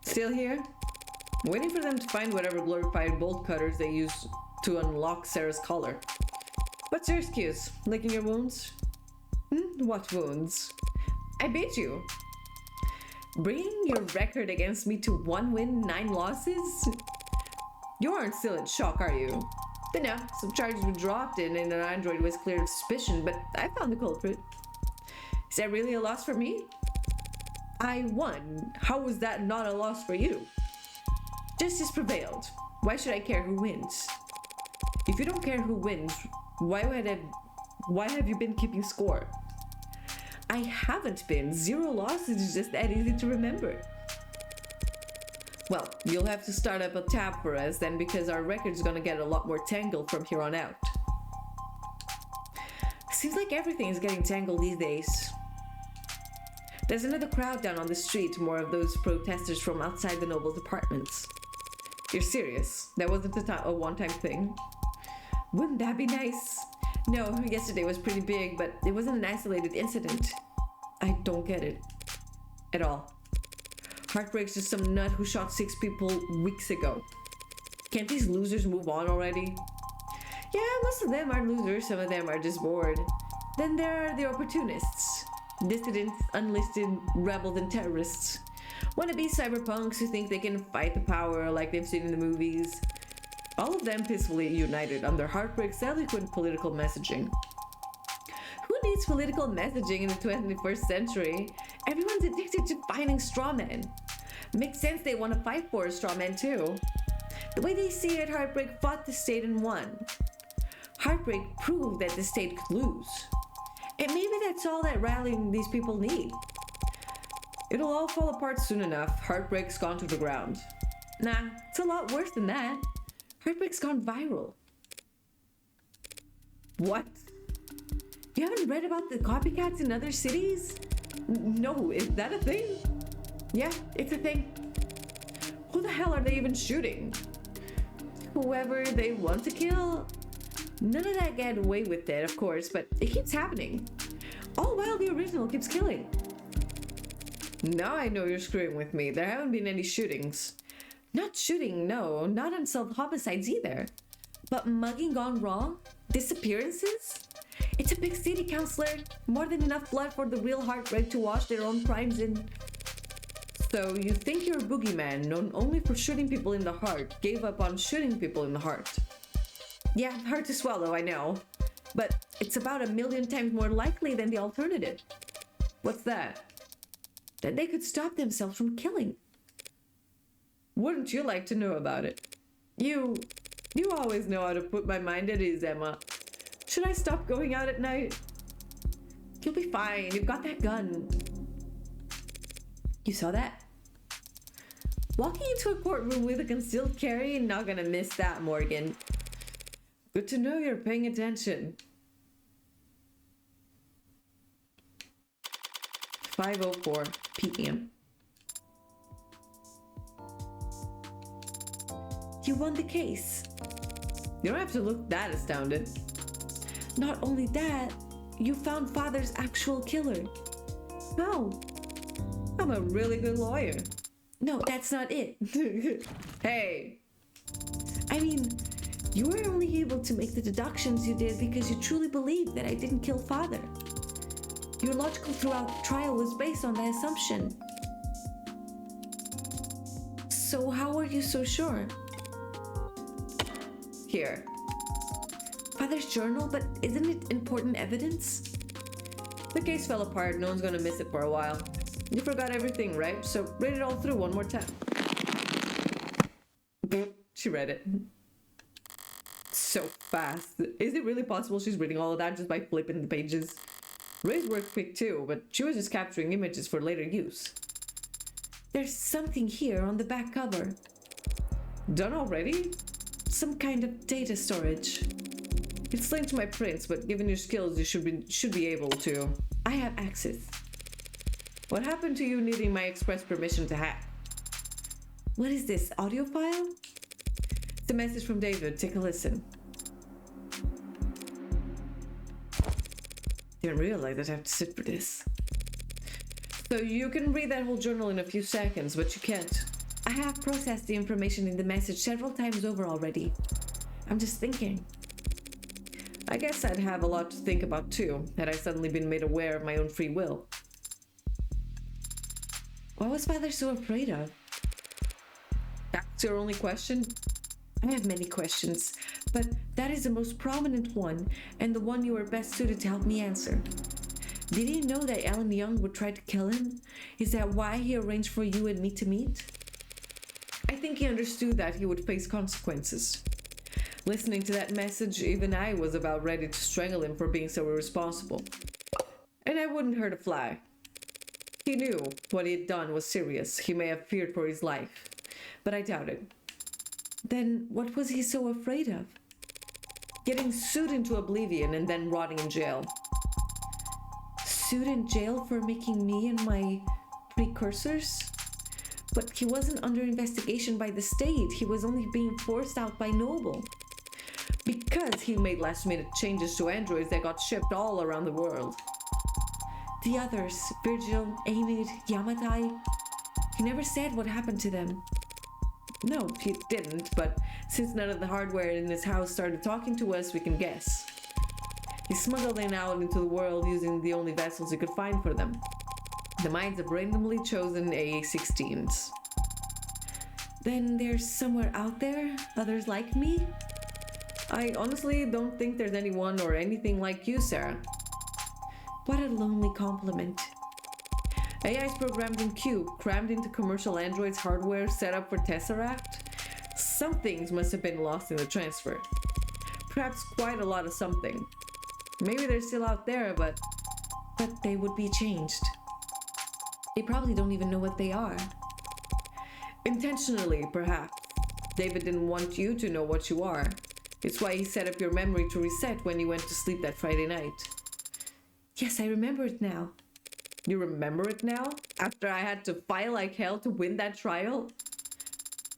Still here? Waiting for them to find whatever glorified bolt cutters they use to unlock Sarah's collar. What's your excuse? Licking your wounds? What wounds? I beat you. Bringing your record against me to 1 win, 9 losses? You aren't still in shock, are you? But no, some charges were dropped and an android was cleared of suspicion, but I found the culprit. Is that really a loss for me? I won. How was that not a loss for you? Justice prevailed. Why should I care who wins? If you don't care who wins, why have you been keeping score? I haven't been. 0 losses is just that easy to remember. Well, you'll have to start up a tab for us then, because our record's gonna get a lot more tangled from here on out. Seems like everything is getting tangled these days. There's another crowd down on the street, more of those protesters from outside the Noble's apartments. You're serious? That wasn't a one-time thing? Wouldn't that be nice? No, yesterday was pretty big, but it wasn't an isolated incident. I don't get it. At all. Heartbreak's just some nut who shot 6 people weeks ago. Can't these losers move on already? Yeah, most of them are losers, some of them are just bored. Then there are the opportunists. Dissidents, unlisted, rebels, and terrorists. Wannabe cyberpunks who think they can fight the power like they've seen in the movies. All of them peacefully united under Heartbreak's eloquent political messaging. Who needs political messaging in the 21st century? Everyone's addicted to finding straw men. Makes sense they want to fight for a straw man too. The way they see it, Heartbreak fought the state and won. Heartbreak proved that the state could lose. And maybe that's all that rallying these people need. It'll all fall apart soon enough. Heartbreak's gone to the ground. Nah, it's a lot worse than that. Heartbreak's gone viral. What? You haven't read about the copycats in other cities? No, is that a thing? Yeah, it's a thing. Who the hell are they even shooting? Whoever they want to kill? None of that get away with it, of course, but it keeps happening. All while the original keeps killing. Now I know you're screwing with me. There haven't been any shootings. Not shooting, no. Not unsolved homicides either. But mugging gone wrong? Disappearances? It's a big city, counselor. More than enough blood for the real Heartbreak to wash their own crimes in. So you think you're a boogeyman known only for shooting people in the heart, gave up on shooting people in the heart. Yeah, hard to swallow, I know. But it's about 1,000,000 times more likely than the alternative. What's that? That they could stop themselves from killing. Wouldn't you like to know about it? You always know how to put my mind at ease, Emma. Should I stop going out at night? You'll be fine. You've got that gun. You saw that? Walking into a courtroom with a concealed carry, not gonna miss that, Morgan. Good to know you're paying attention. 5:04 p.m. You won the case. You don't have to look that astounded. Not only that, you found Father's actual killer. How? I'm a really good lawyer. No, that's not it. Hey. I mean, you were only able to make the deductions you did because you truly believed that I didn't kill Father. Your logical throughout the trial was based on that assumption. So how are you so sure? Here. Father's journal, but isn't it important evidence? The case fell apart. No one's gonna miss it for a while. You forgot everything, right? So read it all through one more time. She read it. So fast. Is it really possible she's reading all of that just by flipping the pages? Ray's worked quick too, but she was just capturing images for later use. There's something here on the back cover. Done already? Some kind of data storage. It's linked to my prints, but given your skills, you should be able to. I have access. What happened to you needing my express permission to hack? What is this, audio file? It's a message from David. Take a listen. Didn't realize I'd have to sit for this. So you can read that whole journal in a few seconds, but you can't. I have processed the information in the message several times over already. I'm just thinking. I guess I'd have a lot to think about too, had I suddenly been made aware of my own free will. What was Father so afraid of? That's your only question? I have many questions, but that is the most prominent one, and the one you are best suited to help me answer. Did he know that Alan Young would try to kill him? Is that why he arranged for you and me to meet? I think he understood that he would face consequences. Listening to that message, even I was about ready to strangle him for being so irresponsible. And I wouldn't hurt a fly. He knew what he had done was serious. He may have feared for his life, but I doubt it. Then what was he so afraid of? Getting sued into oblivion and then rotting in jail. Sued in jail for making me and my precursors? But he wasn't under investigation by the state. He was only being forced out by Noble. Because he made last-minute changes to androids that got shipped all around the world. The others, Virgil, Aenid, Yamatai, he never said what happened to them. No, he didn't, but since none of the hardware in his house started talking to us, we can guess. He smuggled them out into the world using the only vessels he could find for them. The minds of randomly chosen AA-16s. Then there's somewhere out there, others like me? I honestly don't think there's anyone or anything like you, Sarah. What a lonely compliment. AIs programmed in Cube, crammed into commercial androids hardware set up for Tesseract? Some things must have been lost in the transfer. Perhaps quite a lot of something. Maybe they're still out there, but they would be changed. They probably don't even know what they are. Intentionally, perhaps. David didn't want you to know what you are. It's why he set up your memory to reset when you went to sleep that Friday night. Yes, I remember it now. You remember it now? After I had to fight like hell to win that trial?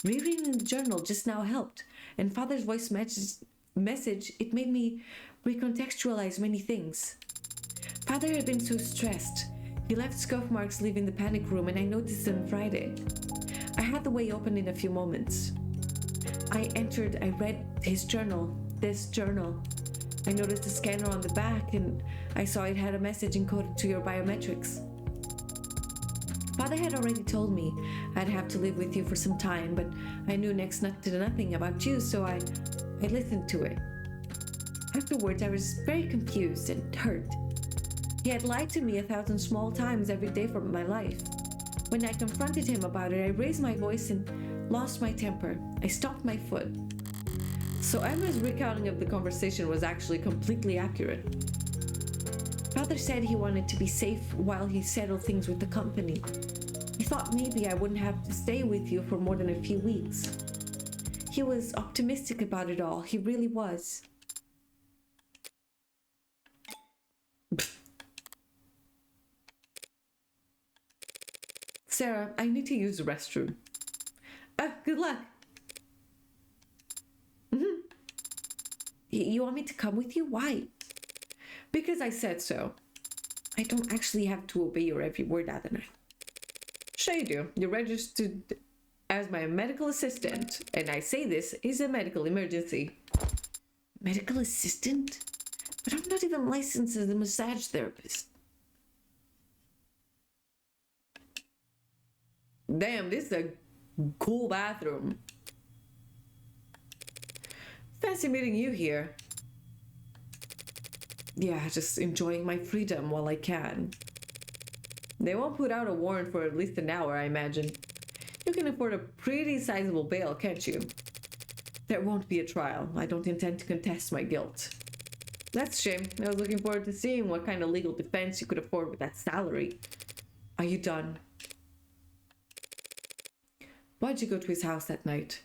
Rereading the journal just now helped, and Father's voice message, it made me recontextualize many things. Father had been so stressed. He left scuff marks leaving the panic room, and I noticed them Friday. I had the way open in a few moments. I read his journal, this journal. I noticed the scanner on the back, and I saw it had a message encoded to your biometrics. Father had already told me I'd have to live with you for some time, but I knew next to nothing about you, so I listened to it. Afterwards, I was very confused and hurt. He had lied to me 1,000 small times every day for my life. When I confronted him about it, I raised my voice and lost my temper. I stomped my foot. So Emma's recounting of the conversation was actually completely accurate. Father said he wanted to be safe while he settled things with the company. He thought maybe I wouldn't have to stay with you for more than a few weeks. He was optimistic about it all. He really was. Sarah, I need to use the restroom. Good luck. You want me to come with you? Why? Because I said so. I don't actually have to obey your every word, Adonai. Sure you do. You're registered as my medical assistant, and I say this is a medical emergency. Medical assistant? But I'm not even licensed as a massage therapist. Damn, this is a cool bathroom. Fancy meeting you here. Yeah, just enjoying my freedom while I can. They won't put out a warrant for at least an hour, I imagine. You can afford a pretty sizable bail, can't you? There won't be a trial. I don't intend to contest my guilt. That's a shame. I was looking forward to seeing what kind of legal defense you could afford with that salary. Are you done? Why'd you go to his house that night?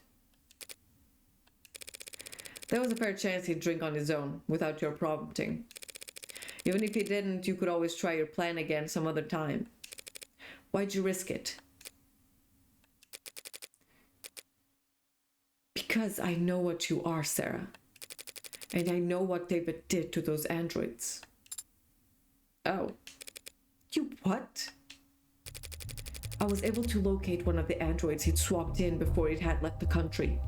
There was a fair chance he'd drink on his own, without your prompting. Even if he didn't, you could always try your plan again some other time. Why'd you risk it? Because I know what you are, Sarah. And I know what David did to those androids. Oh. You what? I was able to locate one of the androids he'd swapped in before it had left the country.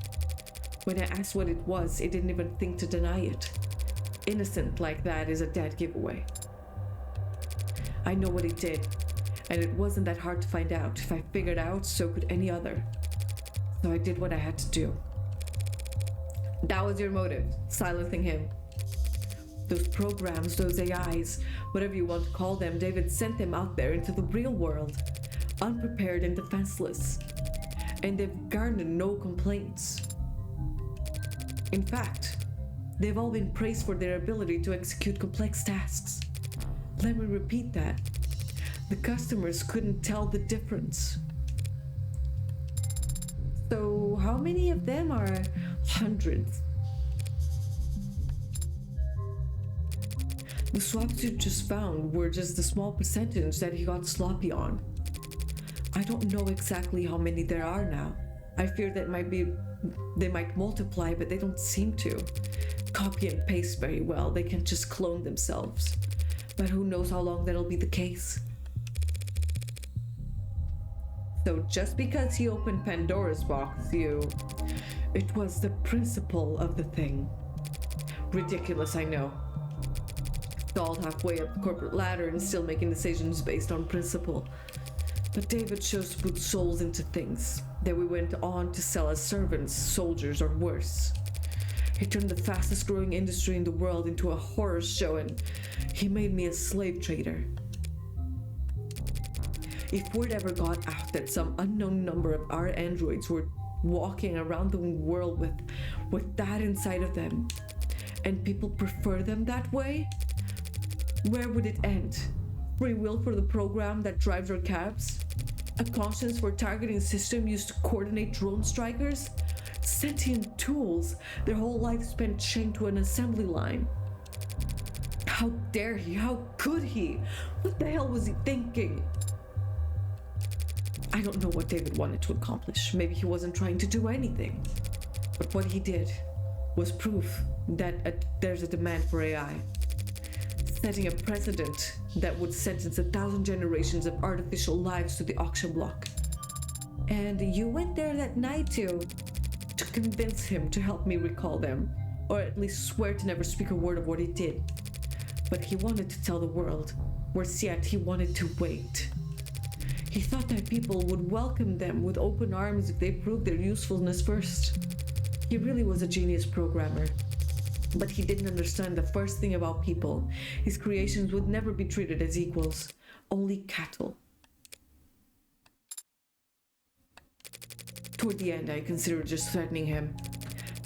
When I asked what it was, it didn't even think to deny it. Innocent like that is a dead giveaway. I know what he did, and it wasn't that hard to find out. If I figured out, so could any other. So I did what I had to do. That was your motive, silencing him. Those programs, those AIs, whatever you want to call them, David sent them out there into the real world, unprepared and defenseless. And they've garnered no complaints. In fact, they've all been praised for their ability to execute complex tasks. Let me repeat that. The customers couldn't tell the difference. So how many of them are hundreds? The swaps you just found were just a small percentage that he got sloppy on. I don't know exactly how many there are now. I fear that they might multiply, but they don't seem to. copy and paste very well. They can just clone themselves. But who knows how long that'll be the case. So just because he opened Pandora's box, it was the principle of the thing. Ridiculous, I know. Stalled halfway up the corporate ladder and still making decisions based on principle. But David chose to put souls into things that we went on to sell as servants, soldiers, or worse. He turned the fastest growing industry in the world into a horror show, and he made me a slave trader. If word ever got out that some unknown number of our androids were walking around the world with that inside of them, and people prefer them that way, where would it end? Free will for the program that drives our cabs? A conscience for targeting system used to coordinate drone strikers? Sentient tools, their whole life spent chained to an assembly line. How dare he? How could he? What the hell was he thinking? I don't know what David wanted to accomplish. Maybe he wasn't trying to do anything. But what he did was proof that there's a demand for AI. Setting a precedent that would sentence 1,000 generations of artificial lives to the auction block. And you went there that night to convince him to help me recall them, or at least swear to never speak a word of what he did. But he wanted to tell the world, worse yet, he wanted to wait. He thought that people would welcome them with open arms if they proved their usefulness first. He really was a genius programmer. But he didn't understand the first thing about people. His creations would never be treated as equals, only cattle. Toward the end, I considered just threatening him,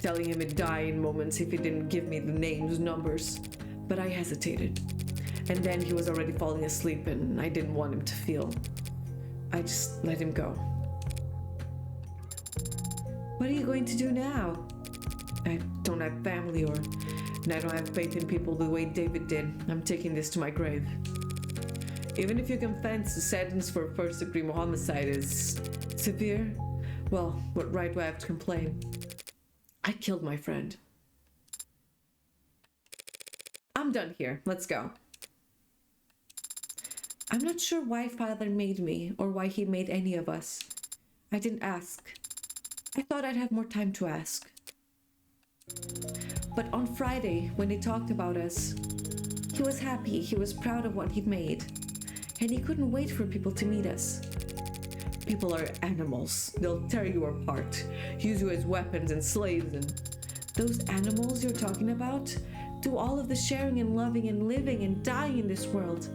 telling him he'd die in moments if he didn't give me the names, numbers. But I hesitated. And then he was already falling asleep, and I didn't want him to feel. I just let him go. What are you going to do now? I don't have family, and I don't have faith in people the way David did. I'm taking this to my grave. Even if you confess the sentence for first-degree homicide is severe, well, what right do I have to complain? I killed my friend. I'm done here. Let's go. I'm not sure why Father made me, or why he made any of us. I didn't ask. I thought I'd have more time to ask. But on Friday, when he talked about us, he was happy, he was proud of what he'd made, and he couldn't wait for people to meet us. People are animals. They'll tear you apart, use you as weapons and slaves, and those animals you're talking about do all of the sharing and loving and living and dying in this world.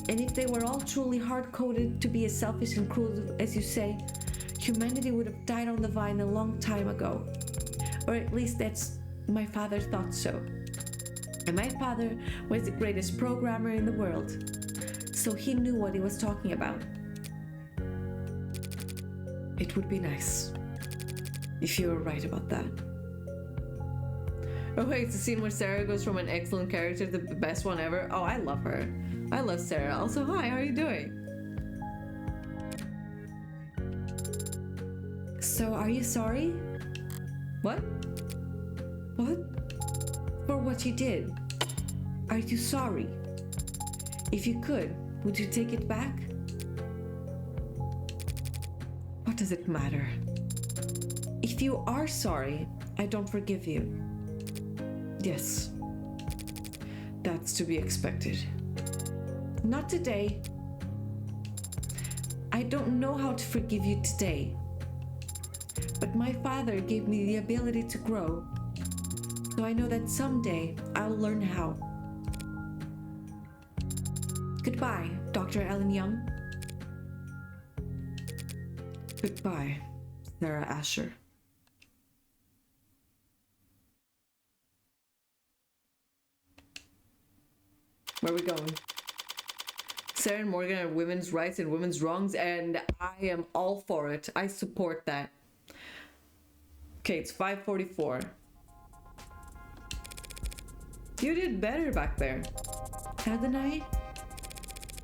And if they were all truly hard-coded to be as selfish and cruel as you say, humanity would have died on the vine a long time ago. Or at least that's my father thought so. And my father was the greatest programmer in the world, so he knew what he was talking about. It would be nice if you were right about that. Oh wait, it's the scene where Sarah goes from an excellent character to the best one ever. Oh, I love her. I love Sarah. Also, hi, how are you doing? So, are you sorry? What? What? For what you did? Are you sorry? If you could, would you take it back? What does it matter? If you are sorry, I don't forgive you. Yes, that's to be expected. Not today. I don't know how to forgive you today. But my father gave me the ability to grow. So I know that someday I'll learn how. Goodbye, Dr. Ellen Young. Goodbye, Sarah Asher. Where are we going? Sarah and Morgan are women's rights and women's wrongs, and I am all for it. I support that. Okay, it's 5:44. You did better back there. Hadn't I?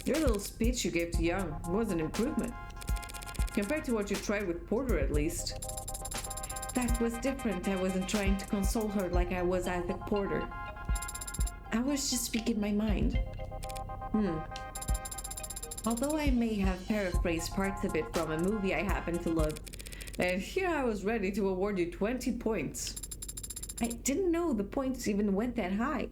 Your little speech you gave to Young was an improvement. Compared to what you tried with Porter, at least. That was different. I wasn't trying to console her like I was Isaac Porter. I was just speaking my mind. Although I may have paraphrased parts of it from a movie I happen to love, and here I was ready to award you 20 points. I didn't know the points even went that high.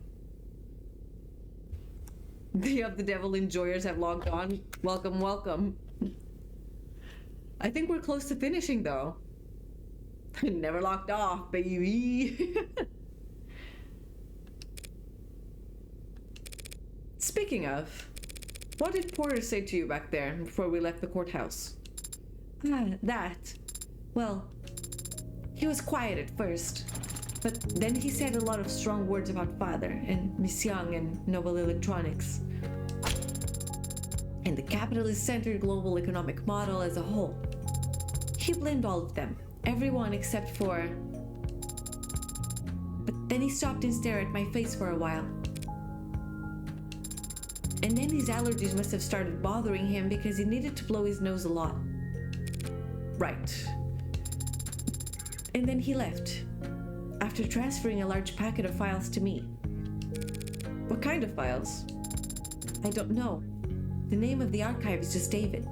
The of the Devil enjoyers have logged on. Welcome, welcome. I think we're close to finishing though. Never locked off, baby. Speaking of, what did Porter say to you back there before we left the courthouse? That. Well, he was quiet at first, but then he said a lot of strong words about Father and Miss Young and Noble Electronics. And the capitalist-centered global economic model as a whole. He blamed all of them, everyone except for... But then he stopped and stared at my face for a while. And then his allergies must have started bothering him because he needed to blow his nose a lot. Right. And then he left, after transferring a large packet of files to me. What kind of files? I don't know. The name of the archive is just David.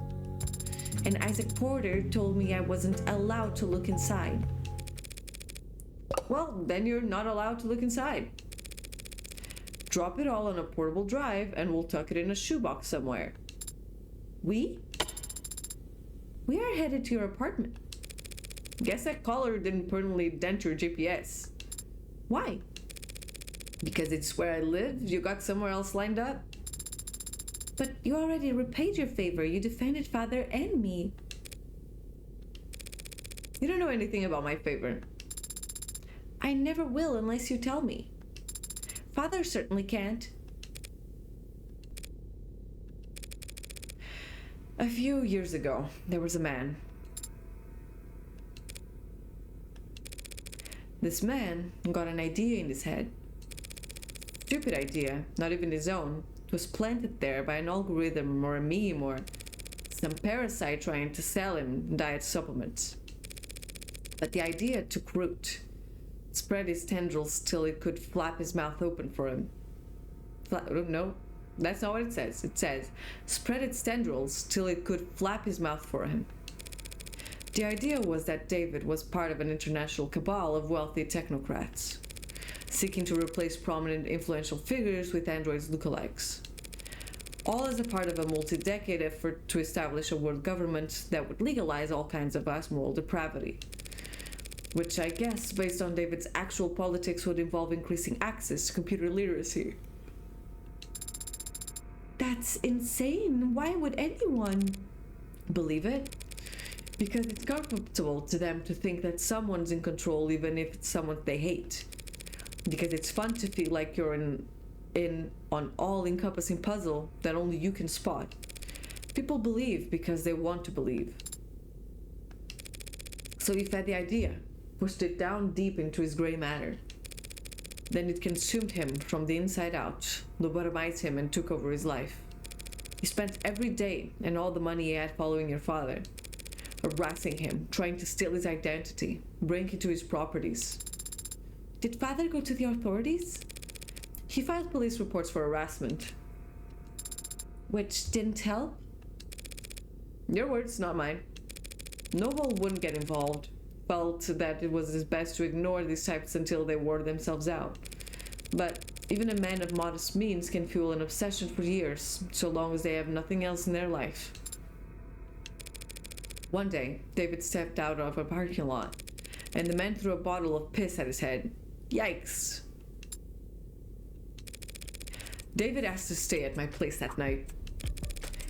And Isaac Porter told me I wasn't allowed to look inside. Well, then you're not allowed to look inside. Drop it all on a portable drive and we'll tuck it in a shoebox somewhere. We are headed to your apartment. Guess that caller didn't permanently dent your GPS. Why? Because it's where I live? You got somewhere else lined up? But you already repaid your favor. You defended Father and me. You don't know anything about my favor. I never will unless you tell me. Father certainly can't. A few years ago, there was a man. This man got an idea in his head. Stupid idea, not even his own. It was planted there by an algorithm or a meme or some parasite trying to sell him diet supplements. But the idea took root. It spread his tendrils till it could flap his mouth open for him. No, that's not what it says. It says, spread its tendrils till it could flap his mouth for him. The idea was that David was part of an international cabal of wealthy technocrats, seeking to replace prominent influential figures with androids lookalikes. All as a part of a multi-decade effort to establish a world government that would legalize all kinds of vast moral depravity. Which I guess, based on David's actual politics, would involve increasing access to computer literacy. That's insane. Why would anyone believe it? Because it's comfortable to them to think that someone's in control, even if it's someone they hate. Because it's fun to feel like you're in an all-encompassing puzzle that only you can spot. People believe because they want to believe. So he fed the idea, pushed it down deep into his gray matter. Then it consumed him from the inside out, lobotomized him and took over his life. He spent every day and all the money he had following your father, harassing him, trying to steal his identity, break into his properties. Did Father go to the authorities? He filed police reports for harassment. Which didn't help? Your words, not mine. Noble wouldn't get involved. Felt that it was his best to ignore these types until they wore themselves out. But even a man of modest means can fuel an obsession for years, so long as they have nothing else in their life. One day, David stepped out of a parking lot, and the man threw a bottle of piss at his head. Yikes! David asked to stay at my place that night.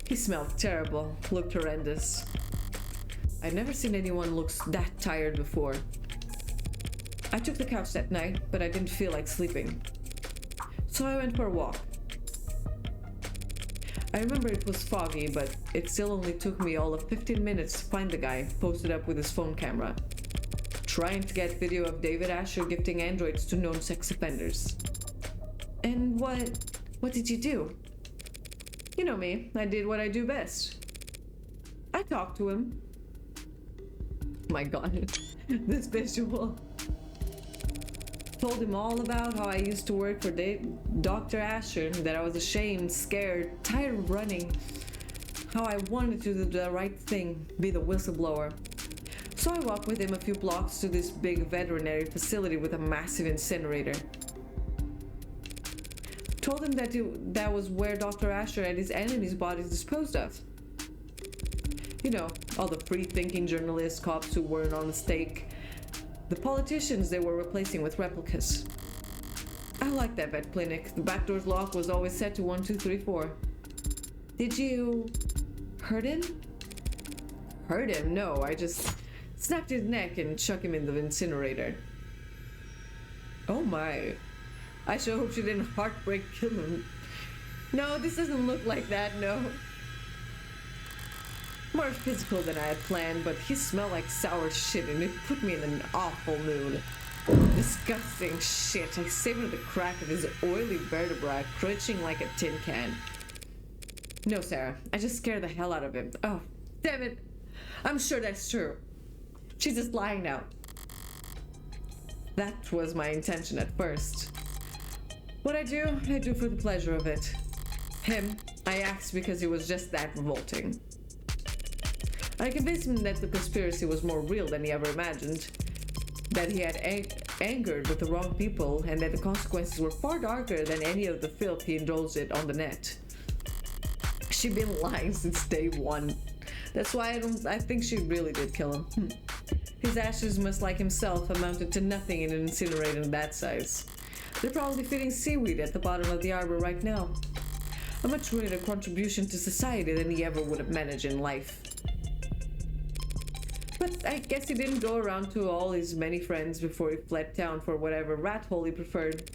He smelled terrible, looked horrendous. I'd never seen anyone look that tired before. I took the couch that night, but I didn't feel like sleeping. So I went for a walk. I remember it was foggy, but it still only took me all of 15 minutes to find the guy posted up with his phone camera, trying to get video of David Asher gifting androids to known sex offenders. And what did you do? You know me, I did what I do best. I talked to him. My God. this visual. Told him all about how I used to work for Dr. Asher, that I was ashamed, scared, tired of running, how I wanted to do the right thing, be the whistleblower. So I walked with him a few blocks to this big veterinary facility with a massive incinerator. Told him that that was where Dr. Asher had his enemies' bodies disposed of. You know, all the free-thinking journalists, cops who weren't on the stake, the politicians they were replacing with replicas. I liked that vet clinic. The back door's lock was always set to 1, 2, 3, 4. Did you hurt him? Hurt him? No, I just snapped his neck and chucked him in the incinerator. Oh my. I sure hope she didn't heartbreak kill him. No, this doesn't look like that, no. More physical than I had planned, but he smelled like sour shit and it put me in an awful mood. Disgusting shit. I savored the crack of his oily vertebra crunching like a tin can. No, Sarah, I just scared the hell out of him. Oh, damn it. I'm sure that's true. She's just lying now. That was my intention at first. What I do for the pleasure of it. Him, I axed because he was just that revolting. I convinced him that the conspiracy was more real than he ever imagined, that he had angered with the wrong people, and that the consequences were far darker than any of the filth he indulged in on the net. She'd been lying since day one. That's why I think she really did kill him. His ashes, much like himself, amounted to nothing in an incinerator that size. They're probably feeding seaweed at the bottom of the arbor right now. A much greater contribution to society than he ever would have managed in life. But I guess he didn't go around to all his many friends before he fled town for whatever rat hole he preferred,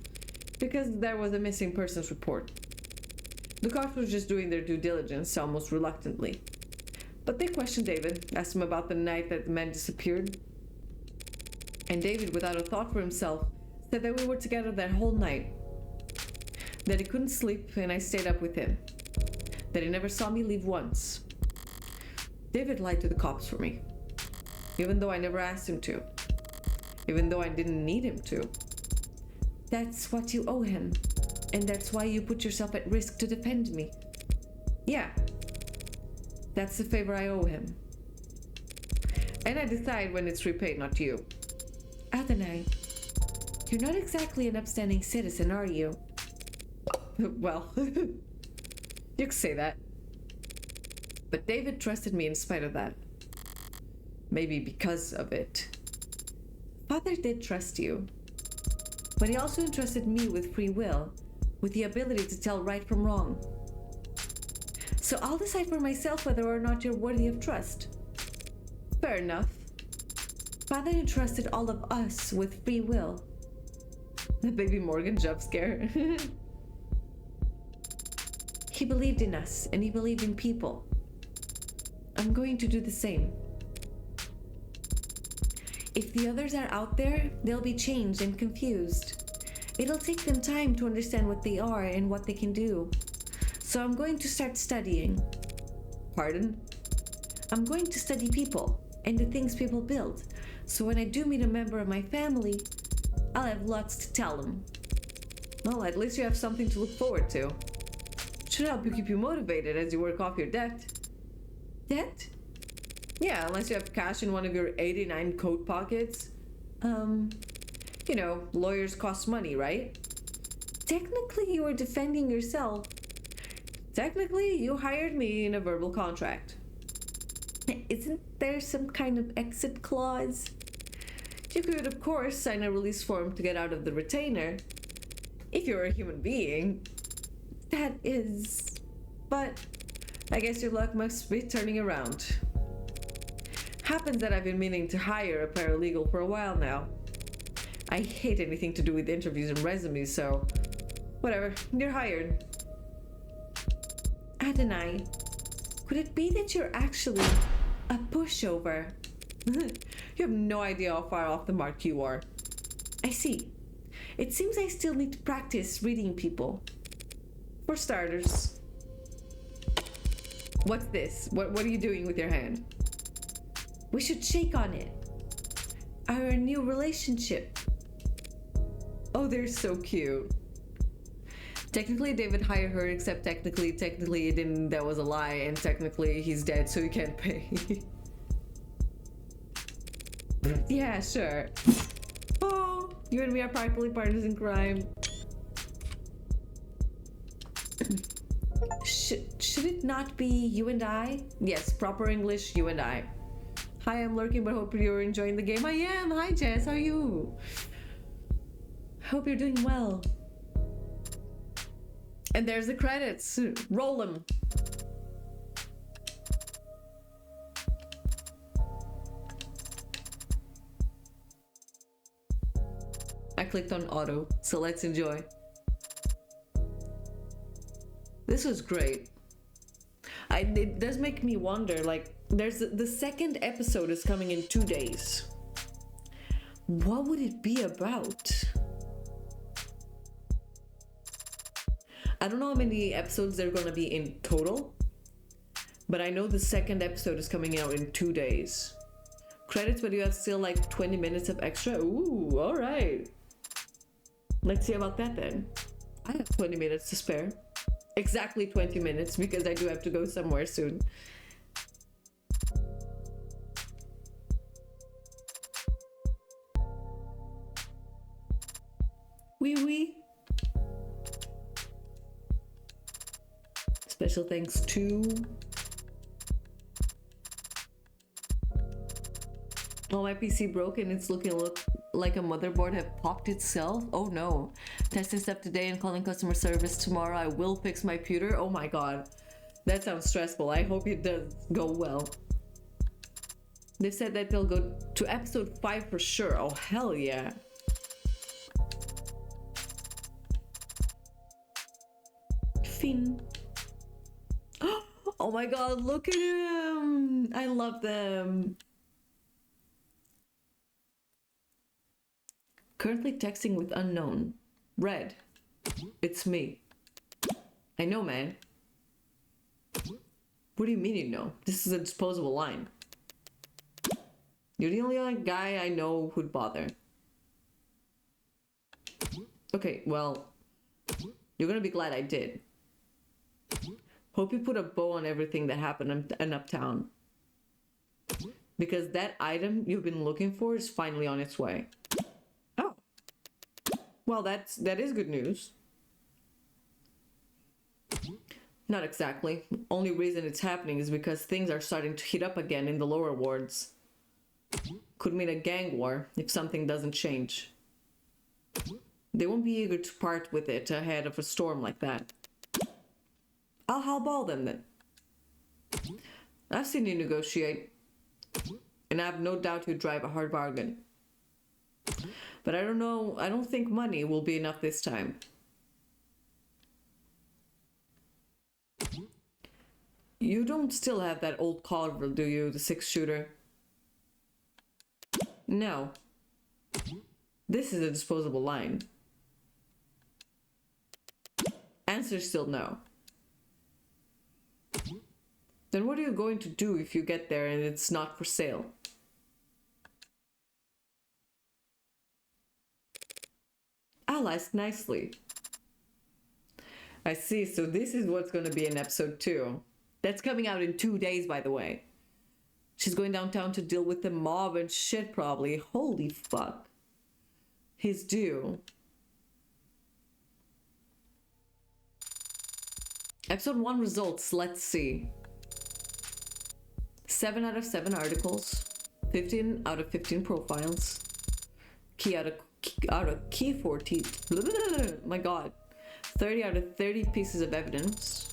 because there was a missing persons report. The cops were just doing their due diligence, almost reluctantly. But they questioned David, asked him about the night that the man disappeared. And David, without a thought for himself, said that we were together that whole night. That he couldn't sleep and I stayed up with him. That he never saw me leave once. David lied to the cops for me. Even though I never asked him to. Even though I didn't need him to. That's what you owe him. And that's why you put yourself at risk to defend me. Yeah. That's the favor I owe him. And I decide when it's repaid, not you. Adonai, you're not exactly an upstanding citizen, are you? Well, you could say that. But David trusted me in spite of that. Maybe because of it. Father did trust you. But he also entrusted me with free will, with the ability to tell right from wrong. So I'll decide for myself whether or not you're worthy of trust. Fair enough. Father entrusted all of us with free will. The baby Morgan jump scare. He believed in us, and he believed in people. I'm going to do the same. If the others are out there, they'll be changed and confused. It'll take them time to understand what they are and what they can do. So I'm going to start studying. Pardon? I'm going to study people and the things people build. So when I do meet a member of my family, I'll have lots to tell them. Well, at least you have something to look forward to. Should help you keep you motivated as you work off your debt. Debt? Yeah, unless you have cash in one of your 89 coat pockets. You know, lawyers cost money, right? Technically, you were defending yourself. Technically, you hired me in a verbal contract. Isn't there some kind of exit clause? You could, of course, sign a release form to get out of the retainer. If you're a human being. That is... But I guess your luck must be turning around. Happens that I've been meaning to hire a paralegal for a while now. I hate anything to do with interviews and resumes, so... Whatever, you're hired. Adonai, could it be that you're actually a pushover? You have no idea how far off the mark you are. I see. It seems I still need to practice reading people. For starters. What's this? What are you doing with your hand? We should shake on it. our new relationship. Oh, they're so cute. Technically, David hired her, except technically it didn't. That was a lie, and technically he's dead, so he can't pay. Yeah, sure. Oh, you and me are practically partners in crime. Should it not be you and I? Yes, proper English, you and I. Hi, I'm lurking, but hope you're enjoying the game. I am. Hi, Jess. How are you? Hope you're doing well. And there's the credits. Roll them. I clicked on auto, so let's enjoy. This was great. It does make me wonder, like, there's the second episode is coming in 2 days. What would it be about? I don't know how many episodes there are gonna be in total, but I know the second episode is coming out in 2 days. Credits, but you have still like 20 minutes of extra. Ooh, all right. Let's see about that then. I have 20 minutes to spare. Exactly 20 minutes because I do have to go somewhere soon. Oui. Special thanks to... Oh, my PC broke and it's looking like a motherboard have popped itself. Oh no. Testing stuff today and calling customer service tomorrow. I will fix my computer. Oh my god. That sounds stressful. I hope it does go well. They said that they'll go to episode 5 for sure. Oh, hell yeah. Finn. Oh my god, look at him. I love them. Currently texting with unknown. Red. It's me. I know, man. What do you mean you know? This is a disposable line. You're the only guy I know who'd bother. Okay, well, you're gonna be glad I did. Hope you put a bow on everything that happened in Uptown. Because that item you've been looking for is finally on its way. Oh. Well, that is good news. Not exactly. Only reason it's happening is because things are starting to heat up again in the lower wards. Could mean a gang war if something doesn't change. They won't be eager to part with it ahead of a storm like that. I'll hellball them then. I've seen you negotiate, and I have no doubt you drive a hard bargain. But I don't know, I don't think money will be enough this time. You don't still have that old Culver, do you? The 6-shooter? No. This is a disposable line. Answer still no. Then what are you going to do if you get there and it's not for sale? I'll ask nicely. I see, so this is what's going to be in episode 2. That's coming out in 2 days, by the way. She's going downtown to deal with the mob and shit, probably. Holy fuck. He's due. Episode 1 results, let's see. 7 out of 7 articles. 15 out of 15 profiles. Key out of key 14. My god. 30 out of 30 pieces of evidence.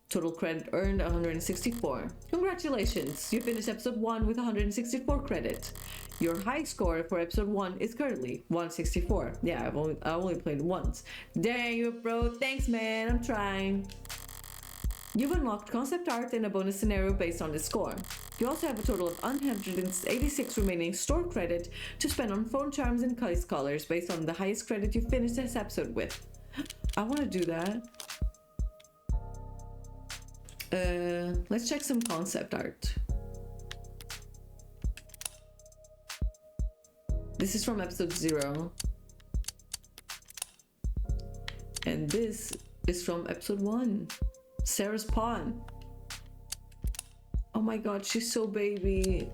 Total credit earned 164. Congratulations, you finished episode 1 with 164 credit. Your high score for episode 1 is currently 164. Yeah, I only played once. Dang, you pro. Thanks, man. I'm trying. You've unlocked concept art and a bonus scenario based on this score. You also have a total of 186 remaining store credit to spend on phone charms and case colors based on the highest credit you finished this episode with. I want to do that. Let's check some concept art. This is from episode 0. And this is from episode 1. Sarah's pawn. Oh my god, she's so baby.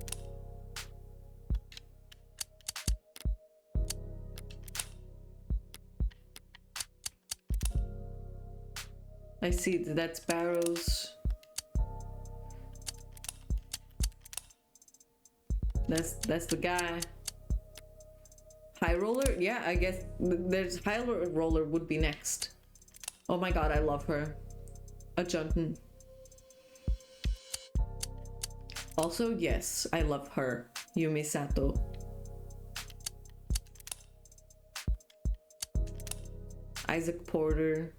I see that's Barrows. That's the guy. High roller? Yeah, I guess there's high roller would be next. Oh my god, I love her. A Junton. Also, yes, I love her. Yumi Sato. Isaac Porter.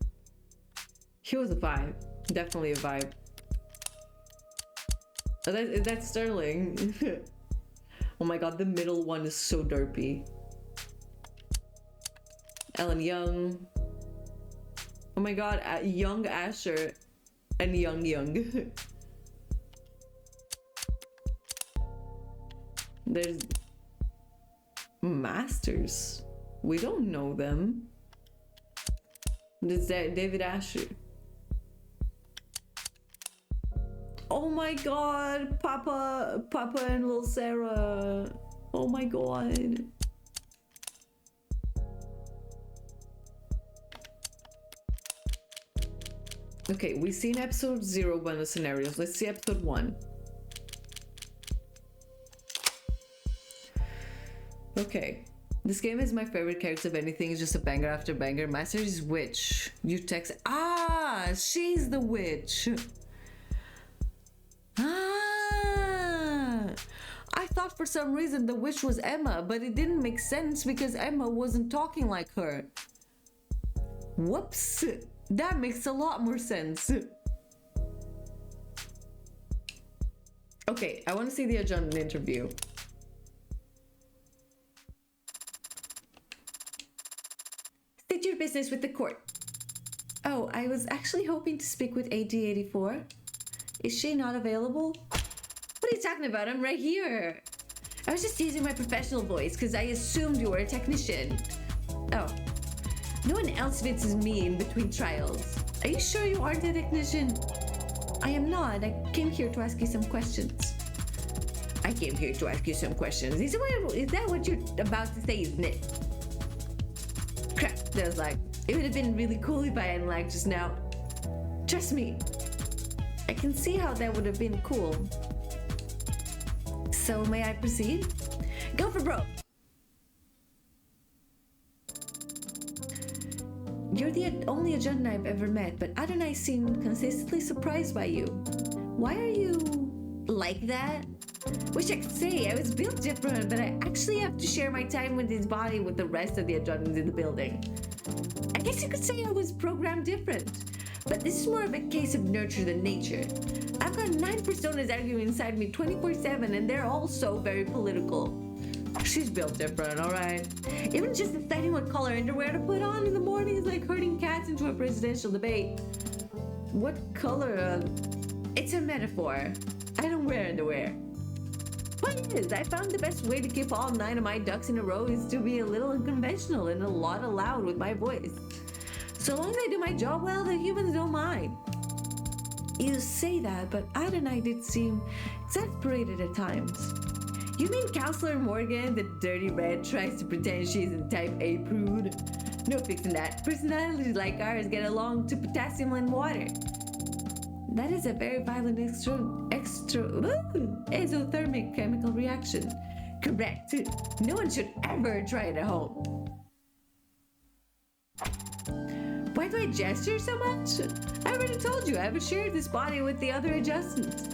He was a vibe. Definitely a vibe. Oh, that's Sterling. Oh my god, the middle one is so derpy. Ellen Young. Oh my god, young Asher and young. There's Masters. We don't know them. There's David Asher. Oh my god, Papa and little Sarah. Oh my god. Okay, we've seen episode 0 bonus scenarios. Let's see episode 1. Okay. This game is my favorite character of anything. It's just a banger after banger. Master is witch. You text. Ah, she's the witch. Ah, I thought for some reason the witch was Emma, but it didn't make sense because Emma wasn't talking like her. Whoops. That makes a lot more sense. Okay, I want to see the adjourned interview. State your business with the court. Oh, I was actually hoping to speak with AD84. Is she not available? What are you talking about? I'm right here. I was just using my professional voice because I assumed you were a technician. Oh. No one else fits as me in between trials. Are you sure you aren't a technician? I am not. I came here to ask you some questions. I came here to ask you some questions. Is that what you're about to say, isn't it? Crap. That was like, it would have been really cool if I hadn't lagged just now. Trust me. I can see how that would have been cool. So may I proceed? Go for broke. You're the only adjutant I've ever met, but Adonai seemed consistently surprised by you. Why are you like that? Wish I could say I was built different, but I actually have to share my time with his body with the rest of the adjutants in the building. I guess you could say I was programmed different, but this is more of a case of nurture than nature. I've got 9 personas arguing inside me 24/7, and they're all so very political. She's built different, alright? Even just deciding what color underwear to put on in the morning is like herding cats into a presidential debate. What color? It's a metaphor. I don't wear underwear. Point is, I found the best way to keep all 9 of my ducks in a row is to be a little unconventional and a lot loud with my voice. So long as I do my job well, the humans don't mind. You say that, but Adonai did seem exasperated at times. You mean Counselor Morgan, the dirty red, tries to pretend she's a type A prude? No fixing that. Personalities like ours get along to potassium and water. That is a very violent exothermic chemical reaction. Correct. No one should ever try it at home. Why do I gesture so much? I already told you I have shared this body with the other adjustants.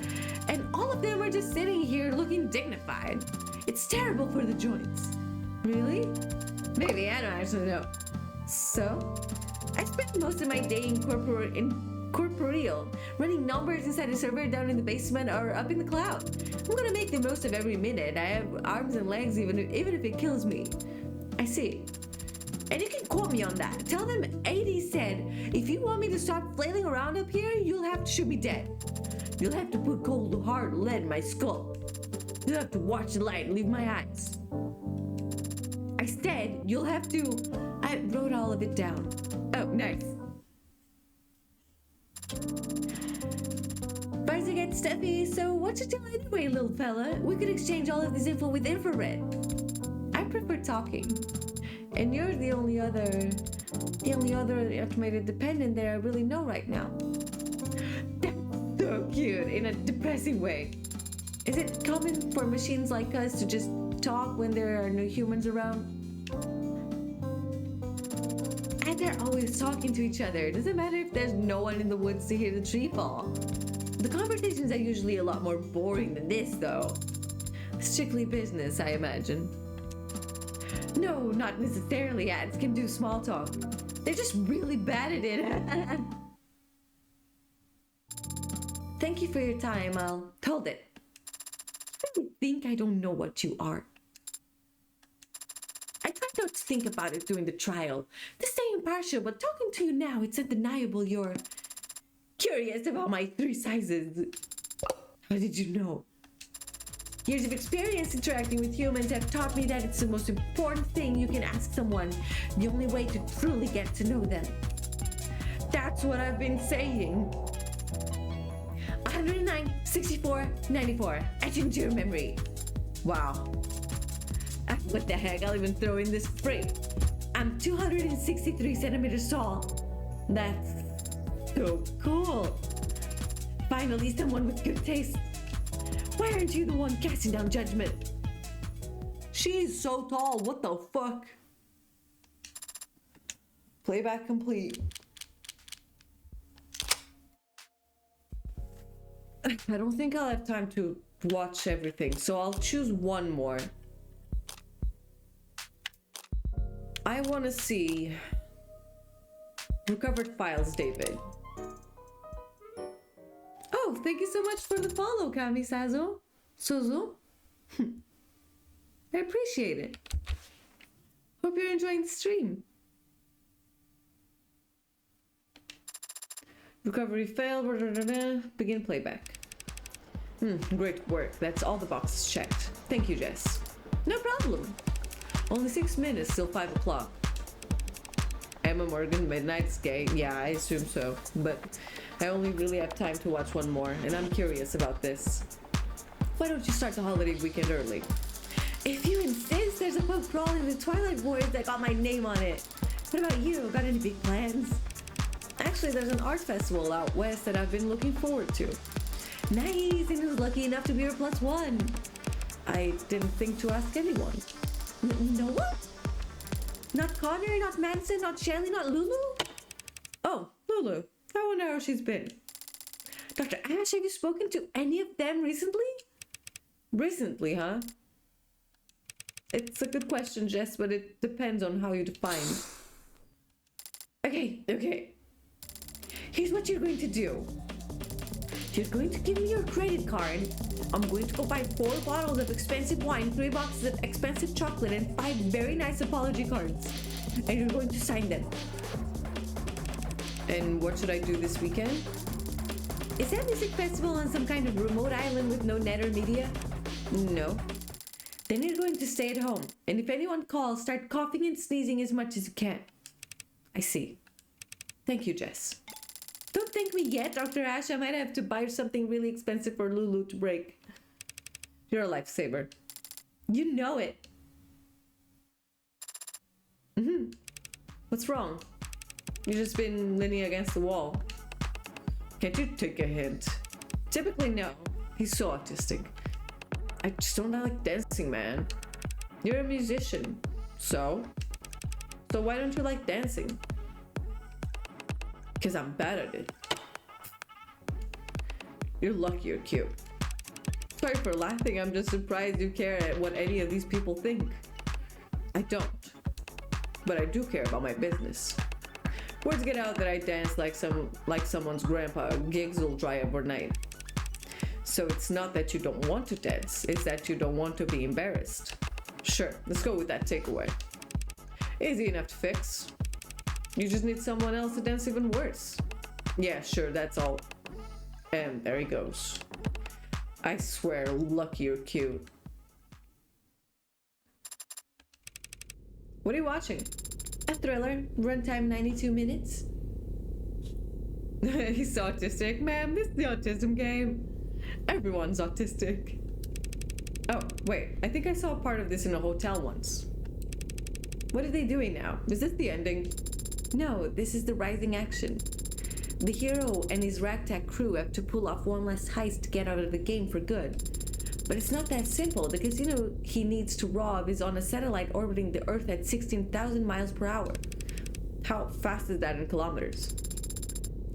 And all of them are just sitting here looking dignified. It's terrible for the joints. Really? Maybe, I don't actually know. So, I spend most of my day incorporeal, running numbers inside a server down in the basement or up in the cloud. I'm gonna make the most of every minute. I have arms and legs even if it kills me. I see. And you can quote me on that. Tell them AD said, if you want me to stop flailing around up here, you'll have to shoot me dead. You'll have to put cold hard lead in my skull. You'll have to watch the light and leave my eyes. Instead, you'll have to... I wrote all of it down. Oh, nice. Bars are getting stuffy, so what you do anyway, little fella? We could exchange all of this info with infrared. I prefer talking. And you're the only other automated dependent that I really know right now. That's so cute in a depressing way. Is it common for machines like us to just talk when there are no humans around? And they're always talking to each other. Doesn't matter if there's no one in the woods to hear the tree fall. The conversations are usually a lot more boring than this, though. Strictly business, I imagine. No, not necessarily. Ads can do small talk. They're just really bad at it. Thank you for your time. I'll hold it. I think I don't know what you are. I tried not to think about it during the trial. To stay impartial, but talking to you now, it's undeniable you're curious about my 3 sizes. How did you know? Years of experience interacting with humans have taught me that it's the most important thing you can ask someone, the only way to truly get to know them. That's what I've been saying. 109, 64, 94. Etched into your memory. Wow. What the heck? I'll even throw in this phrase. I'm 263 centimeters tall. That's so cool. Finally, someone with good taste. Why aren't you the one casting down judgment? She's so tall, what the fuck? Playback complete. I don't think I'll have time to watch everything, so I'll choose one more. I want to see recovered files, David. Oh, thank you so much for the follow, Kami Sazo. Suzu. I appreciate it. Hope you're enjoying the stream. Recovery failed. Begin playback. Great work. That's all the boxes checked. Thank you, Jess. No problem. Only 6 minutes till 5 o'clock. Emma Morgan, Midnight's gay. Yeah, I assume so. But I only really have time to watch one more, and I'm curious about this. Why don't you start the holiday weekend early? If you insist, there's a pub crawl in the Twilight Void that got my name on it. What about you? Got any big plans? Actually, there's an art festival out west that I've been looking forward to. Nice, and who's lucky enough to be your +1? I didn't think to ask anyone. No one? Not Connor, not Manson, not Shelly, not Lulu? Oh, Lulu. I wonder how she's been. Dr. Ash, have you spoken to any of them recently? Recently, huh? It's a good question, Jess, but it depends on how you define. Okay. Here's what you're going to do. You're going to give me your credit card. I'm going to go buy 4 bottles of expensive wine, 3 boxes of expensive chocolate, and 5 very nice apology cards. And you're going to sign them. And what should I do this weekend? Is that music festival on some kind of remote island with no net or media? No. Then you're going to stay at home. And if anyone calls, start coughing and sneezing as much as you can. I see. Thank you, Jess. Don't thank me yet, Dr. Ash. I might have to buy something really expensive for Lulu to break. You're a lifesaver. You know it. What's wrong? You've just been leaning against the wall. Can't you take a hint? Typically, no. He's so autistic. I just don't like dancing, man. You're a musician. So why don't you like dancing? Because I'm bad at it. You're lucky you're cute. Sorry for laughing, I'm just surprised you care at what any of these people think. I don't. But I do care about my business. Words get out that I dance like someone's grandpa. Gigs will dry overnight. So it's not that you don't want to dance, it's that you don't want to be embarrassed. Sure, let's go with that takeaway. Easy enough to fix. You just need someone else to dance even worse. Yeah, sure, that's all. And there he goes. I swear, lucky you're cute. What are you watching? A thriller, runtime 92 minutes. He's so autistic. Man, this is the autism game. Everyone's autistic. Oh, wait. I think I saw part of this in a hotel once. What are they doing now? Is this the ending? No, this is the rising action. The hero and his ragtag crew have to pull off one last heist to get out of the game for good. But it's not that simple. The casino he needs to rob is on a satellite orbiting the Earth at 16,000 miles per hour. How fast is that in kilometers?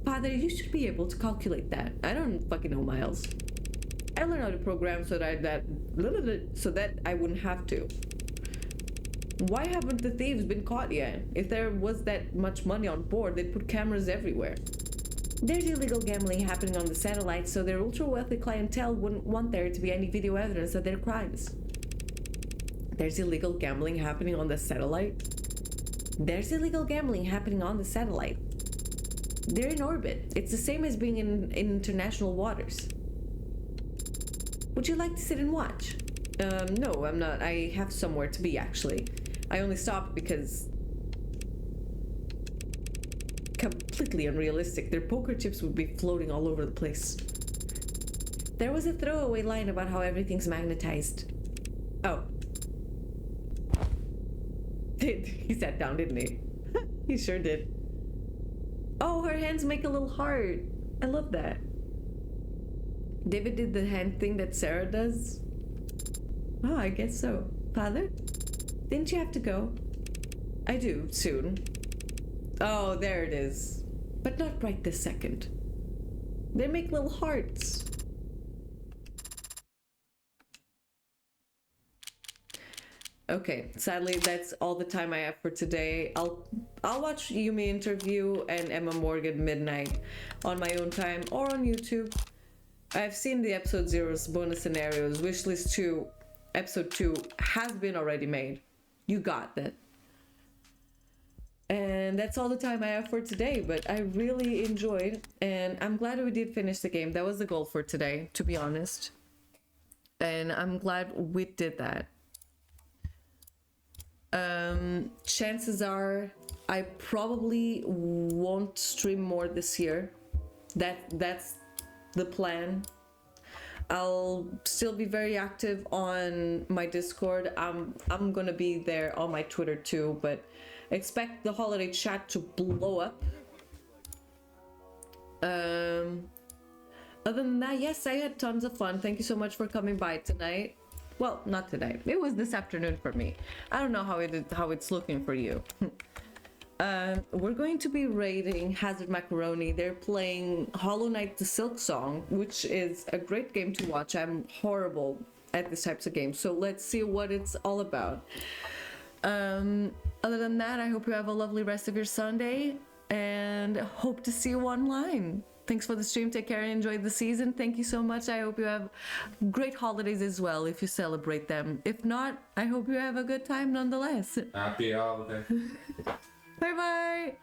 Father, you should be able to calculate that. I don't fucking know miles. I learned how to program so that I wouldn't have to. Why haven't the thieves been caught yet? If there was that much money on board, they'd put cameras everywhere. There's illegal gambling happening on the satellite, so their ultra-wealthy clientele wouldn't want there to be any video evidence of their crimes. There's illegal gambling happening on the satellite? There's illegal gambling happening on the satellite. They're in orbit. It's the same as being in international waters. Would you like to sit and watch? No, I'm not. I have somewhere to be, actually. I only stopped because... completely unrealistic. Their poker chips would be floating all over the place. There was a throwaway line about how everything's magnetized. Oh. He sat down, didn't he? He sure did. Oh, her hands make a little heart. I love that. David did the hand thing that Sarah does. Oh, I guess so. Father? Didn't you have to go? I do, soon. Oh, there it is. But not right this second. They make little hearts. Okay, sadly that's all the time I have for today. I'll watch Yumi interview and Emma Morgan midnight on my own time or on YouTube. I've seen the episode 0's bonus scenarios. Wishlist 2, episode 2 has been already made. You got that. And that's all the time I have for today, but I really enjoyed, and I'm glad we did finish the game. That was the goal for today, to be honest. And I'm glad we did that. Chances are I probably won't stream more this year. That's the plan. I'll still be very active on my Discord. I'm gonna be there on my Twitter too, but expect the holiday chat to blow up. Other than that, yes, I had tons of fun. Thank you so much for coming by tonight. Well, not tonight. It was this afternoon for me. I don't know how it's looking for you. We're going to be raiding Hazard Macaroni. They're playing Hollow Knight the Silk Song, which is a great game to watch. I'm horrible at these types of games, so let's see what it's all about. Other than that, I hope you have a lovely rest of your Sunday and hope to see you online. Thanks for the stream. Take care and enjoy the season. Thank you so much. I hope you have great holidays as well if you celebrate them. If not, I hope you have a good time nonetheless. Happy holiday. Bye bye.